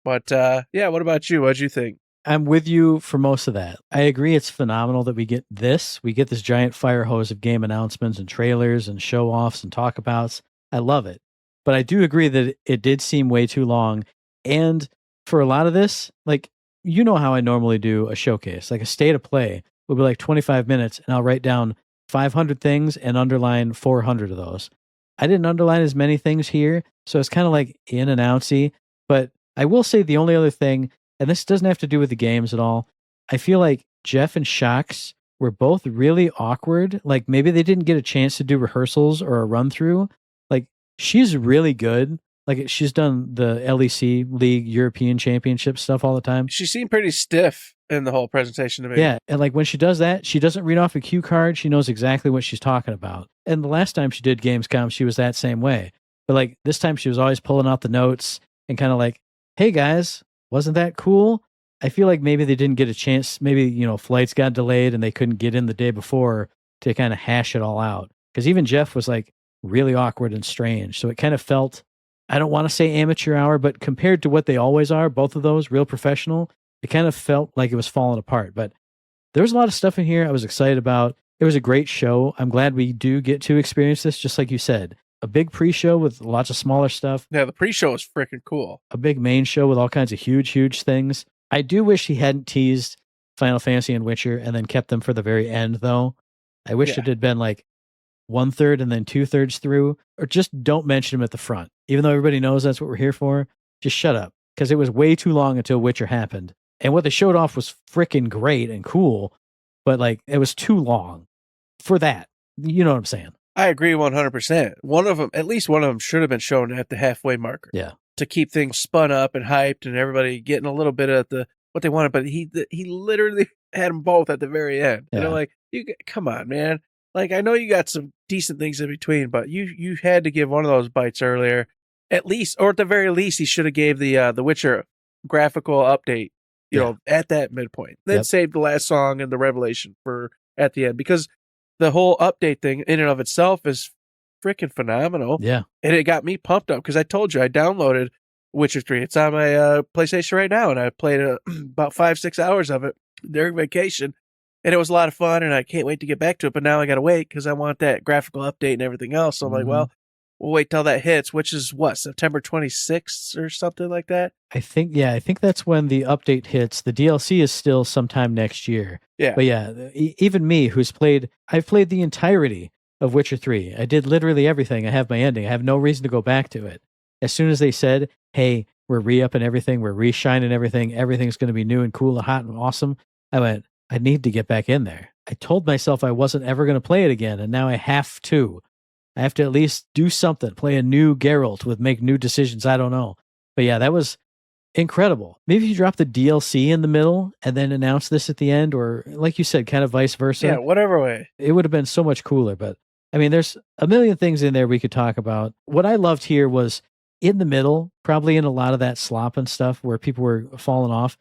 But, yeah, what about you? What'd you think? I'm with you for most of that. I agree it's phenomenal that we get this. We get this giant fire hose of game announcements and trailers and show-offs and talkabouts. I love it. But I do agree that it did seem way too long. And for a lot of this, like, how I normally do a showcase. Like a state of play will be like 25 minutes, and I'll write down 500 things and underline 400 of those. I didn't underline as many things here, so it's kind of like in and outsy. But I will say the only other thing, and this doesn't have to do with the games at all, I feel like Jeff and Shox were both really awkward. Like maybe they didn't get a chance to do rehearsals or a run through. Like she's really good. Like she's done the LEC League European Championship stuff all the time. She seemed pretty stiff in the whole presentation to me. Yeah. And like when she does that, she doesn't read off a cue card. She knows exactly what she's talking about. And the last time she did Gamescom, she was that same way. But like this time she was always pulling out the notes and kind of like, hey guys, wasn't that cool? I feel like maybe they didn't get a chance. Maybe, flights got delayed and they couldn't get in the day before to kind of hash it all out. Because even Jeff was like really awkward and strange. So it kind of felt, I don't want to say amateur hour, but compared to what they always are, both of those, real professional, it kind of felt like it was falling apart. But there was a lot of stuff in here I was excited about. It was a great show. I'm glad we do get to experience this, just like you said. A big pre-show with lots of smaller stuff. Yeah, the pre-show was freaking cool. A big main show with all kinds of huge things. I do wish he hadn't teased Final Fantasy and Witcher and then kept them for the very end, though. I wish it had been like 1/3 and then 2/3 through, or just don't mention them at the front. Even though everybody knows that's what we're here for, just shut up. Because it was way too long until Witcher happened. And what they showed off was freaking great and cool, but like it was too long for that. You know what I'm saying? I agree 100%. One of them, at least one of them, should have been shown at the halfway marker. Yeah. To keep things spun up and hyped and everybody getting a little bit of what they wanted. But he literally had them both at the very end. Yeah. You know, like, come on, man. Like, I know you got some decent things in between, but you had to give one of those bites earlier, at least, or at the very least, he should have gave the Witcher graphical update, you know, at that midpoint. Then saved the last song and the revelation for at the end, because the whole update thing in and of itself is freaking phenomenal. Yeah. And it got me pumped up because I told you I downloaded Witcher 3. It's on my PlayStation right now, and I played about 5-6 hours of it during vacation. And it was a lot of fun, and I can't wait to get back to it. But now I got to wait because I want that graphical update and everything else. So I'm like, well, we'll wait till that hits, which is what, September 26th or something like that? I think that's when the update hits. The DLC is still sometime next year. Yeah. But yeah, even me, I've played the entirety of Witcher 3. I did literally everything. I have my ending. I have no reason to go back to it. As soon as they said, hey, we're re-upping everything, we're re-shining everything, everything's going to be new and cool and hot and awesome, I went, I need to get back in there. I told myself I wasn't ever going to play it again, and now I have to. I have to at least do something, play a new Geralt make new decisions. I don't know. But yeah, that was incredible. Maybe if you drop the DLC in the middle and then announce this at the end, or like you said, kind of vice versa. Yeah, whatever way. It would have been so much cooler. But I mean, there's a million things in there we could talk about. What I loved here was in the middle, probably in a lot of that slop and stuff where people were falling off.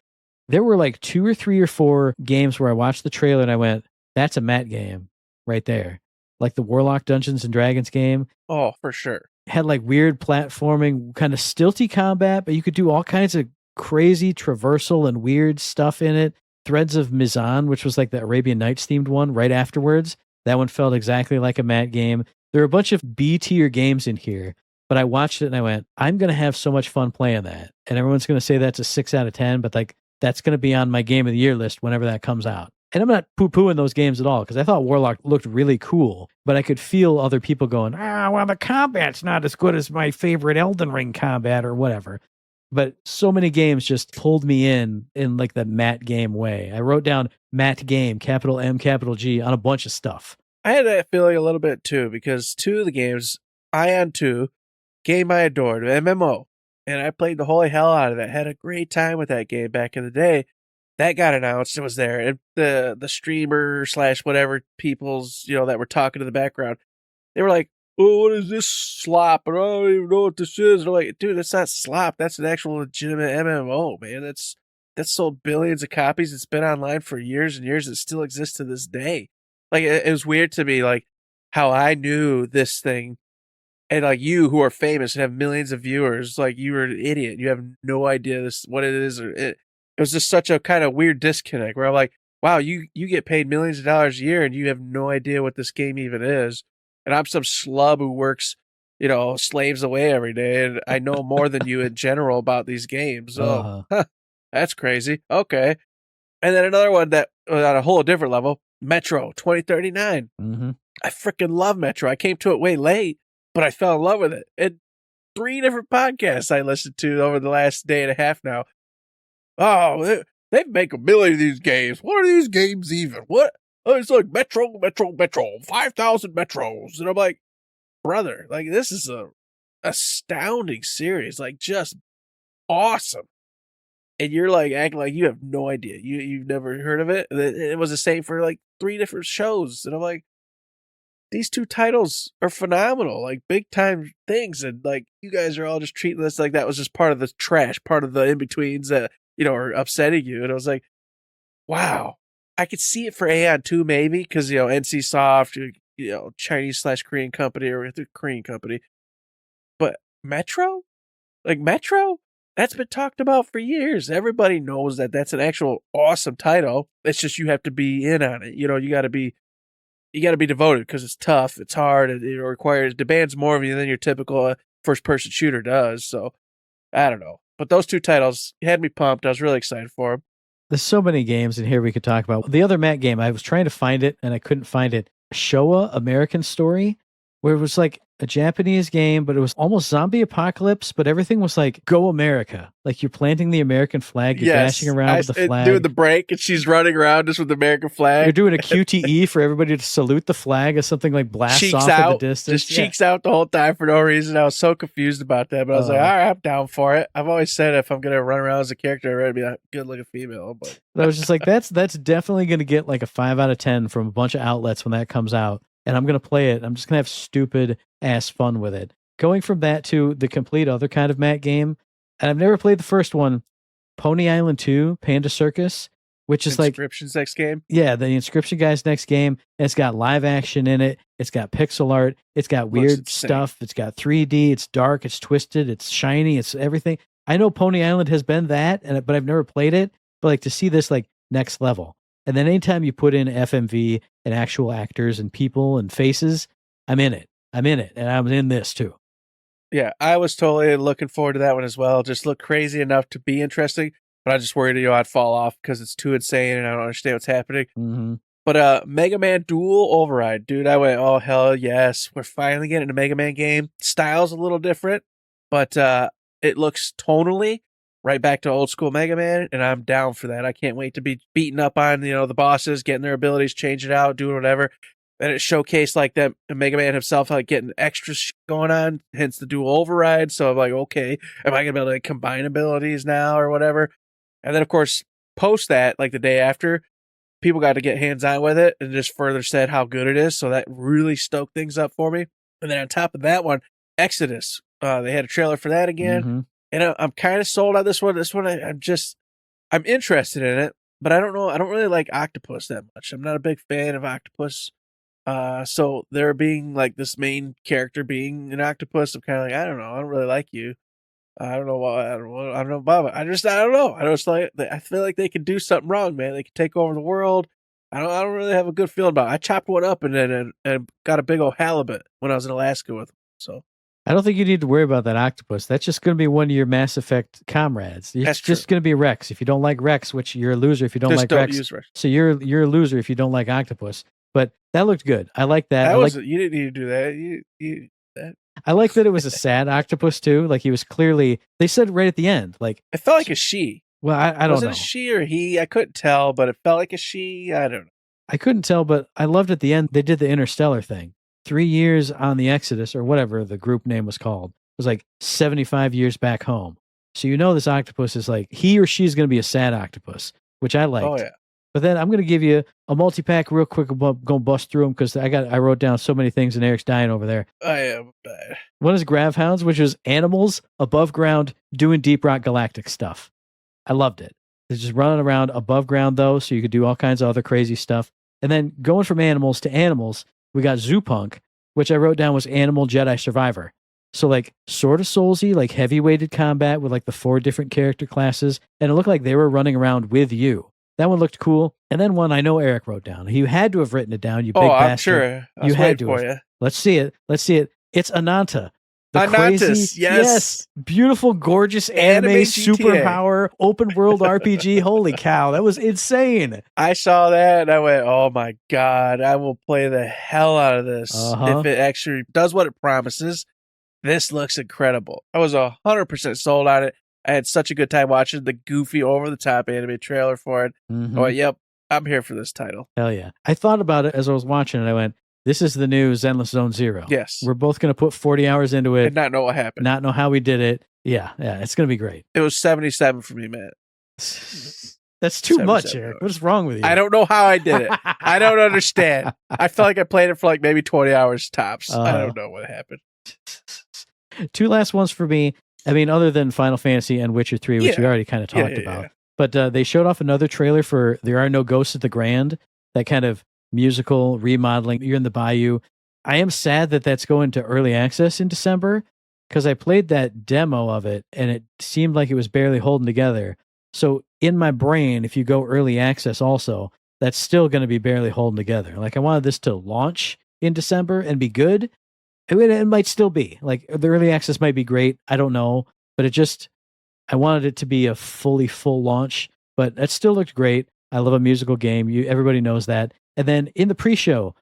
There were like 2 or 3 or 4 games where I watched the trailer and I went, that's a Matt game right there. Like the Warlock Dungeons and Dragons game. Oh, for sure. Had like weird platforming, kind of stilty combat, but you could do all kinds of crazy traversal and weird stuff in it. Threads of Mizan, which was like the Arabian Nights themed one right afterwards. That one felt exactly like a Matt game. There are a bunch of B tier games in here, but I watched it and I went, I'm going to have so much fun playing that. And everyone's going to say that's a 6 out of 10, but like that's going to be on my game of the year list whenever that comes out. And I'm not poo-pooing those games at all, because I thought Warlock looked really cool, but I could feel other people going, well, the combat's not as good as my favorite Elden Ring combat or whatever. But so many games just pulled me in like the Matt game way. I wrote down Matt game, capital M, capital G, on a bunch of stuff. I had that feeling a little bit too, because 2 of the games, Ion 2, game I adored, MMO, and I played the holy hell out of that. Had a great time with that game back in the day. That got announced. It was there. And the streamer / whatever people's, that were talking in the background, they were like, oh, what is this slop? And I don't even know what this is. And I'm like, dude, that's not slop. That's an actual legitimate MMO, man. That's sold billions of copies. It's been online for years and years. It still exists to this day. Like, it was weird to me, like, how I knew this thing. And like you, who are famous and have millions of viewers, like you were an idiot. You have no idea what it is. It was just such a kind of weird disconnect where I'm like, wow, you get paid millions of dollars a year and you have no idea what this game even is. And I'm some schlub who works, slaves away every day. And I know more than you in general about these games. So that's crazy. Okay. And then another one that was on a whole different level, Metro 2039. Mm-hmm. I freaking love Metro. I came to it way late, but I fell in love with it. And 3 different podcasts I listened to over the last day and a half now. Oh, they make a million of these games. What are these games even? What? Oh, it's like Metro, 5,000 Metros. And I'm like, brother, like this is a astounding series, like just awesome. And you're like acting like you have no idea. You've never heard of it. It was the same for like 3 different shows. And I'm like, these 2 titles are phenomenal, like big time things. And like, you guys are all just treating this like that was just part of the trash, part of the in-betweens that, are upsetting you. And I was like, wow, I could see it for Aeon too, maybe, because, NC Soft, Chinese/Korean company or the Korean company. But Metro? Like Metro? That's been talked about for years. Everybody knows that that's an actual awesome title. It's just you have to be in on it. You got to be devoted because it's tough, it's hard, it demands more of you than your typical first-person shooter does. So, I don't know. But those two titles had me pumped. I was really excited for them. There's so many games in here we could talk about. The other Matt game, I was trying to find it, and I couldn't find it. Showa American Story, where it was like a Japanese game, but it was almost zombie apocalypse, but everything was like, go America. Like you're planting the American flag, you're dashing around with the flag. Doing the break, and she's running around just with the American flag. You're doing a QTE for everybody to salute the flag as something like blasts off in the distance. Just cheeks out the whole time for no reason. I was so confused about that, but I was like, all right, I'm down for it. I've always said if I'm going to run around as a character, I'd rather be a good-looking female. But I was just like, that's definitely going to get like a 5 out of 10 from a bunch of outlets when that comes out. And I'm going to play it. I'm just going to have stupid ass fun with it. Going from that to the complete other kind of Matt game. And I've never played the first one, Pony Island 2, Panda Circus, which is Inscription's next game. Yeah, the Inscription guy's next game. It's got live action in it. It's got pixel art. It's got weird stuff. It's got 3D. It's dark. It's twisted. It's shiny. It's everything. I know Pony Island has been that, but I've never played it. But like to see this like next level. And then anytime you put in FMV and actual actors and people and faces, I'm in it. And I'm in this too. Yeah, I was totally looking forward to that one as well. Just looked crazy enough to be interesting, but I just worried I'd fall off because it's too insane and I don't understand what's happening. Mm-hmm. But Mega Man Dual Override, dude, I went, oh, hell yes. We're finally getting a Mega Man game. Style's a little different, but it looks tonally right back to old school Mega Man, and I'm down for that. I can't wait to be beating up on the bosses, getting their abilities, change it out, doing whatever. And it showcased like that Mega Man himself, like getting extra going on, hence the dual override. So I'm like, okay, am I gonna be able to combine abilities now or whatever? And then of course, post that, like the day after, people got to get hands on with it and just further said how good it is. So that really stoked things up for me. And then on top of that one, Exodus, they had a trailer for that again. Mm-hmm. And I'm kind of sold on this one. This one, I'm interested in it, but I don't know. I don't really like Octopus that much. I'm not a big fan of Octopus. So there being like this main character being an octopus, I'm kind of like, I don't know. I don't really like you. I don't know why. I don't know about it. I don't know. I feel like they could do something wrong, man. They could take over the world. I don't really have a good feeling about it. I chopped one up and got a big old halibut when I was in Alaska with them. So. I don't think you need to worry about that octopus. That's just going to be one of your Mass Effect comrades. It's just going to be Rex. If you don't like Rex, which you're a loser if you don't like Rex. Use Rex. So you're a loser if you don't like Octopus. But that looked good. I like that. You didn't need to do that. I like that it was a sad octopus too. Like he was clearly. They said right at the end, like it felt like a she. Well, I don't know. Was it a she or he? I couldn't tell, but it felt like a she. I don't know. I couldn't tell, but I loved at the end. They did the Interstellar thing. 3 years on the Exodus, or whatever the group name was called. It was like 75 years back home. So this octopus is like, he or she's going to be a sad octopus, which I liked. Oh, yeah. But then I'm going to give you a multi-pack real quick. I'm going to bust through them because I wrote down so many things and Eric's dying over there. I am bad. One is Grav Hounds, which was animals above ground doing Deep Rock Galactic stuff. I loved it. They're just running around above ground, though, so you could do all kinds of other crazy stuff. And then going from animals to animals, we got Zoopunk, which I wrote down was Animal Jedi Survivor. So like sort of Soulsy, like heavy-weighted combat with like the 4 different character classes. And it looked like they were running around with you. That one looked cool. And then one I know Eric wrote down. He had to have written it down, you big bastard. I'm sure. You had to have. Let's see it. It's Ananta. The crazy, yes. Beautiful, gorgeous anime superpower, open world RPG. Holy cow, that was insane. I saw that and I went, oh my God, I will play the hell out of this. If it actually does what it promises. This looks incredible. I was 100% sold on it. I had such a good time watching the goofy, over-the-top anime trailer for it. Mm-hmm. I went, yep, I'm here for this title. Hell yeah. I thought about it as I was watching it. I went, this is the new Zenless Zone Zero. Yes. We're both going to put 40 hours into it. And not know what happened. Not know how we did it. Yeah, it's going to be great. It was 77 for me, man. That's too much, Eric. What's wrong with you? I don't know how I did it. I don't understand. I felt like I played it for like maybe 20 hours tops. I don't know what happened. 2 last ones for me. I mean, other than Final Fantasy and Witcher 3, which we already kind of talked about. But they showed off another trailer for There Are No Ghosts at the Grand, that kind of musical remodeling. You're in the bayou. I am sad that that's going to early access in December, because I played that demo of it and it seemed like it was barely holding together. So in my brain, if you go early access also, that's still going to be barely holding together. Like I wanted this to launch in December and be good. It might still be. Like the early access might be great. I don't know. But I wanted it to be a full launch, but it still looked great. I love a musical game. Everybody knows that. And then in the pre-show,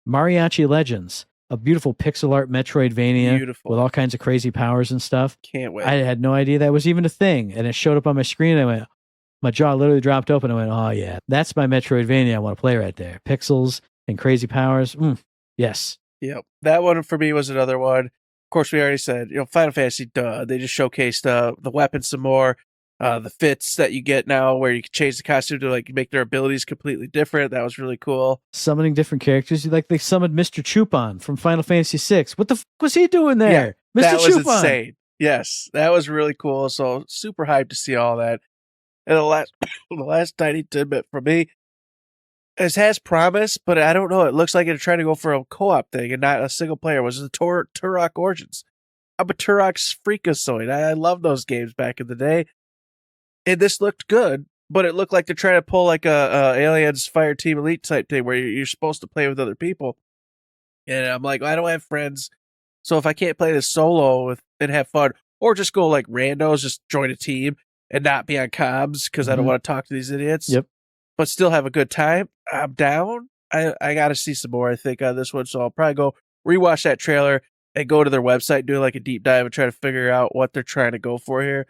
Mariachi Legends, a beautiful pixel art Metroidvania with all kinds of crazy powers and stuff. Can't wait. I had no idea that was even a thing. And it showed up on my screen. And I went, my jaw literally dropped open. I went, oh yeah, that's my Metroidvania I want to play right there. Pixels and crazy powers. Yes. Yep. That one for me was another one. Of course, we already said, Final Fantasy, they just showcased the weapons some more. The fits that you get now where you can change the costume to like make their abilities completely different. That was really cool. Summoning different characters. They summoned Mr. Chupon from Final Fantasy VI. What the was he doing there? Yeah, Mr. that was Chupon. insane. Yes, that was really cool. So super hyped to see all that. And the last tiny tidbit from me, it has promise, but I don't know. It looks like they're trying to go for a co-op thing and not a single player. Was the Turok Origins? I'm a Turok's freakazoid. I love those games back in the day. And this looked good, but it looked like they're trying to pull like a Aliens Fireteam Elite type thing where you're supposed to play with other people. And I'm like, I don't have friends. So if I can't play this solo and have fun, or just go like randos, just join a team and not be on comms because I don't want to talk to these idiots. Yep. But still have a good time, I'm down. I got to see some more, I think, on this one. So I'll probably go rewatch that trailer and go to their website, do like a deep dive and try to figure out what they're trying to go for here.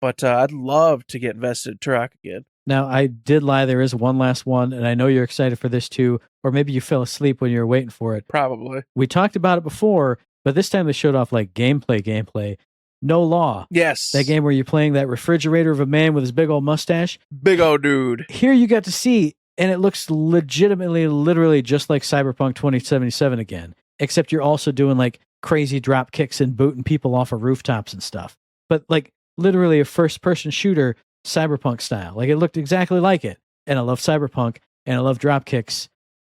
But I'd love to get invested in Turok again. Now, I did lie. There is one last one, and I know you're excited for this too, or maybe you fell asleep when you were waiting for it. Probably. We talked about it before, but this time they showed off like gameplay. No Law. Yes. That game where you're playing that refrigerator of a man with his big old mustache. Big old dude. Here you got to see, and it looks legitimately, literally just like Cyberpunk 2077 again, except you're also doing like crazy drop kicks and booting people off of rooftops and stuff. But like literally a first-person shooter, Cyberpunk style. Like it looked exactly like it. And I love Cyberpunk, and I love drop kicks.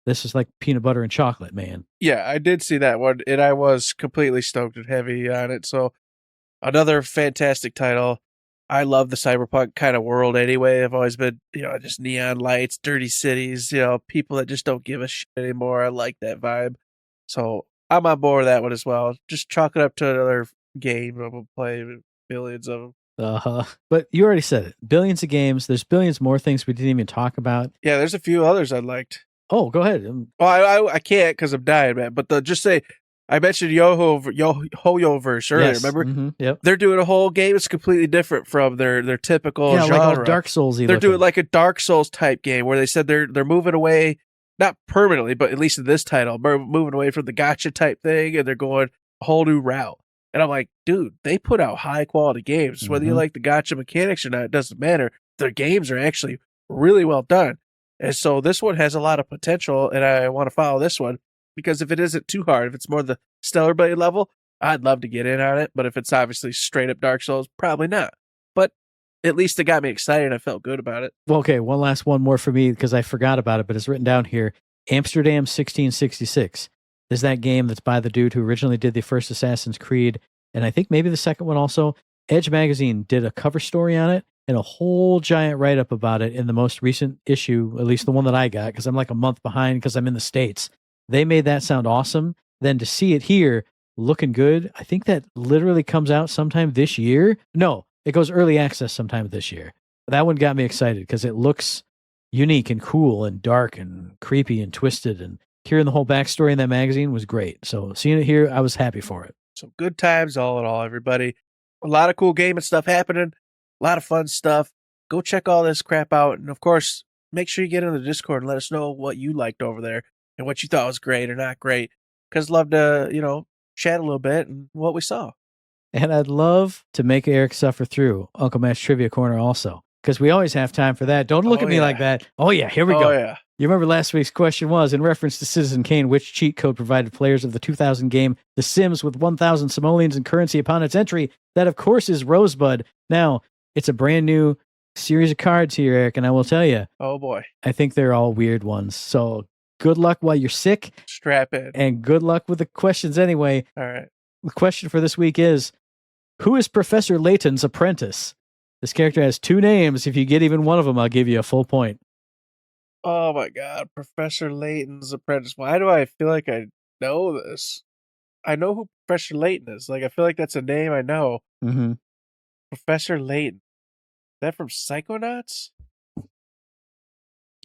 This is like peanut butter and chocolate, man. Yeah, I did see that one, and I was completely stoked and heavy on it. So another fantastic title. I love the Cyberpunk kind of world anyway. I've always been, just neon lights, dirty cities, people that just don't give a shit anymore. I like that vibe. So I'm on board with that one as well. Just chalk it up to another game. I'm going to play billions of them. But you already said it. Billions of games. There's billions more things we didn't even talk about. Yeah, there's a few others I liked. Oh, go ahead. I can't because I'm dying, man. But just say, I mentioned Hoyoverse earlier, Yes. remember? Mm-hmm. Yep. They're doing a whole game. It's completely different from their typical genre. Like all Dark Souls-y They're looking. doing like a Dark Souls type game where they said they're moving away, not permanently, but at least in this title, moving away from the gacha type thing, and they're going a whole new route. And I'm like, dude, they put out high quality games. Whether you like the gacha mechanics or not, it doesn't matter. Their games are actually really well done. And so this one has a lot of potential, and I want to follow this one because if it isn't too hard, if it's more the Stellar Blade level, I'd love to get in on it. But if it's obviously straight up Dark Souls, probably not. But at least it got me excited. I felt good about it. Well, okay, one more for me because I forgot about it, but it's written down here. Amsterdam 1666. There's that game that's by the dude who originally did the first Assassin's Creed, and I think maybe the second one also. Edge Magazine did a cover story on it and a whole giant write-up about it in the most recent issue, at least the one that I got, because I'm like a month behind because I'm in the States. They made that sound awesome. Then to see it here looking good, I think that literally comes out sometime this year. No, it goes early access sometime this year. That one got me excited because it looks unique and cool and dark and creepy and twisted, and hearing the whole backstory in that magazine was great. So seeing it here, I was happy for it. So good times all in all, everybody. A lot of cool game and stuff happening. A lot of fun stuff. Go check all this crap out. And of course, make sure you get in the Discord and let us know what you liked over there and what you thought was great or not great. Because I'd love to, chat a little bit and what we saw. And I'd love to make Eric suffer through Uncle Matt's Trivia Corner also, because we always have time for that. Don't look at me like that. Oh, yeah, here we go. Yeah. You remember last week's question was, in reference to Citizen Kane, which cheat code provided players of the 2000 game The Sims with 1,000 simoleons in currency upon its entry? That, of course, is Rosebud. Now, it's a brand new series of cards here, Eric, and I will tell you, Oh boy. I think they're all weird ones. So good luck while you're sick, Strap in. and good luck with the questions anyway. All right. The question for this week is, who is Professor Layton's apprentice? This character has 2 names. If you get even one of them, I'll give you a full point. Oh my God. Professor Layton's apprentice. Why do I feel like I know this? I know who Professor Layton is. Like, I feel like that's a name I know. Mm-hmm. Professor Layton. Is that from Psychonauts?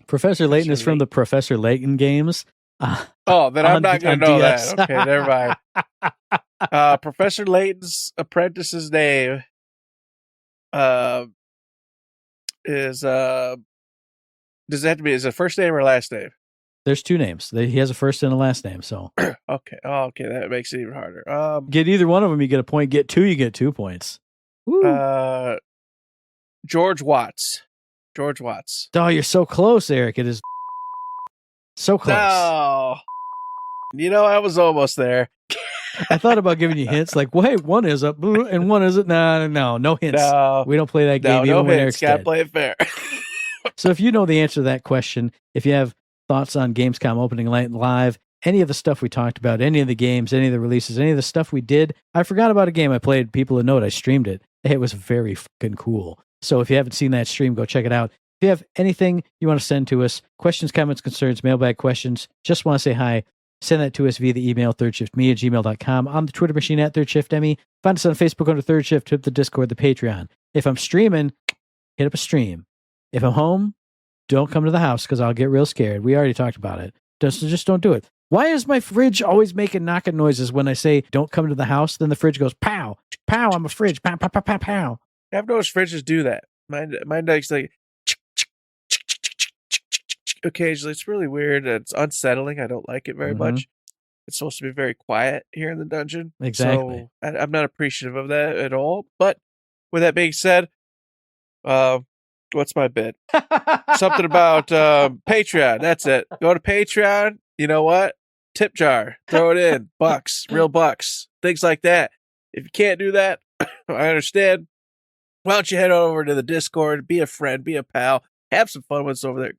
Professor Layton is from the Professor Layton games. Oh, then I'm not going to know DS. that. Okay, never mind. Professor Layton's apprentice's name is does it have to be, is it first name or last name? There's 2 names. He has a first and a last name. So Okay. Oh, okay, that makes it even harder. get either one of them, you get a point. Get 2, you get 2 points. Woo. George Watts. George Watts. Oh, you're so close, Eric. It is so close. No. You know, I was almost there. I thought about giving you hints, like, wait, one is up and one isn't. No hints. No. We don't play that game. No even when hints. Eric's Gotta dead. play it fair. So if you know the answer to that question, if you have thoughts on Gamescom Opening Night Live, any of the stuff we talked about, any of the games, any of the releases, any of the stuff we did, I forgot about a game I played. People know it. I streamed it. It was very fucking cool. So if you haven't seen that stream, go check it out. If you have anything you want to send to us, questions, comments, concerns, mailbag questions, just want to say hi, send that to us via the email thirdshiftme@gmail.com, on the Twitter machine @thirdshiftme. Find us on Facebook under Third Shift, hit the Discord, the Patreon. If I'm streaming, hit up a stream. If I'm home, don't come to the house because I'll get real scared. We already talked about it. Just don't do it. Why is my fridge always making knocking noises when I say don't come to the house? Then the fridge goes pow, pow. I'm a fridge, pow, pow, pow, pow, pow. I've noticed fridges do that. Mine does like occasionally. It's really weird. It's unsettling. I don't like it very much. It's supposed to be very quiet here in the dungeon. Exactly. So I'm not appreciative of that at all. But with that being said, what's my bid? Something about Patreon. That's it. Go to Patreon. You know what? Tip jar. Throw it in. Bucks. Real bucks. Things like that. If you can't do that, I understand. Why don't you head over to the Discord, be a friend, be a pal, have some fun with us over there.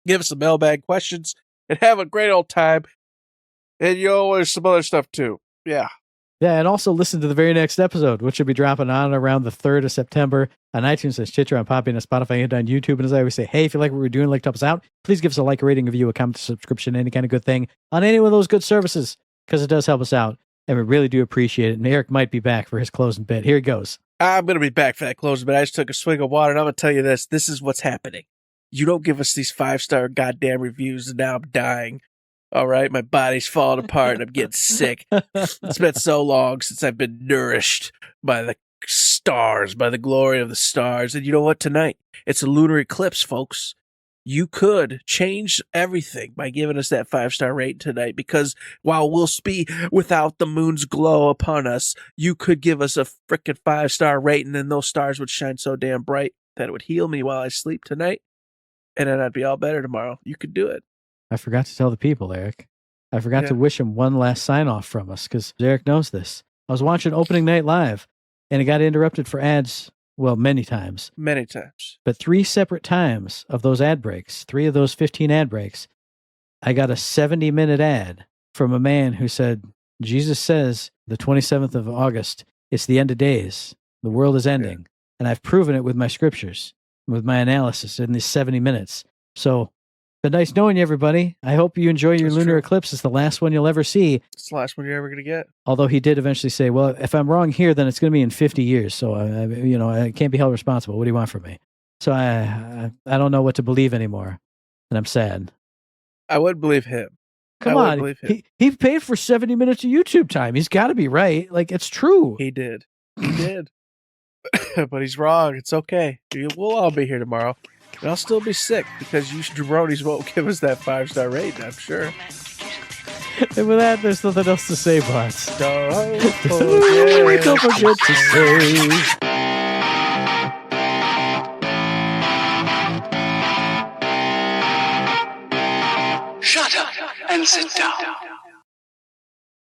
Give us some mailbag questions and have a great old time. And there's some other stuff too. Yeah. Yeah, and also listen to the very next episode, which will be dropping on around the 3rd of September on iTunes, on Stitcher, on Podbean, on Spotify, and on YouTube. And as I always say, hey, if you like what we're doing, like to help us out, please give us a like, a rating, a review, a comment, a subscription, any kind of good thing on any one of those good services, because it does help us out, and we really do appreciate it. And Eric might be back for his closing bit. Here he goes. I'm going to be back for that closing, but I just took a swig of water, and I'm going to tell you this. This is what's happening. You don't give us these 5-star goddamn reviews, and now I'm dying. All right? My body's falling apart, and I'm getting sick. It's been so long since I've been nourished by the stars, by the glory of the stars. And you know what? Tonight, it's a lunar eclipse, folks. You could change everything by giving us that 5-star rating tonight, because while we'll be without the moon's glow upon us, you could give us a frickin' 5-star rating, and those stars would shine so damn bright that it would heal me while I sleep tonight, and then I'd be all better tomorrow. You could do it. I forgot to tell the people, Eric. I forgot to wish him one last sign-off from us, because Eric knows this. I was watching Opening Night Live, and it got interrupted for ads. Well, many times. Many times. But 3 separate times of those ad breaks, 3 of those 15 ad breaks, I got a 70-minute ad from a man who said, Jesus says the 27th of August, it's the end of days. The world is ending. Yeah. And I've proven it with my scriptures, with my analysis in these 70 minutes. So, been nice knowing you, everybody. I hope you enjoy your lunar eclipse. It's the last one you'll ever see. It's the last one you're ever going to get. Although he did eventually say, well, if I'm wrong here, then it's going to be in 50 years. So, I can't be held responsible. What do you want from me? So I don't know what to believe anymore. And I'm sad. I would believe him. Come on. He paid for 70 minutes of YouTube time. He's got to be right. Like, it's true. He did. He did. But he's wrong. It's okay. We'll all be here tomorrow. And I'll still be sick because you jabronis won't give us that 5-star rating, I'm sure. And with that, there's nothing else to say, but don't forget to say. Shut up and sit down.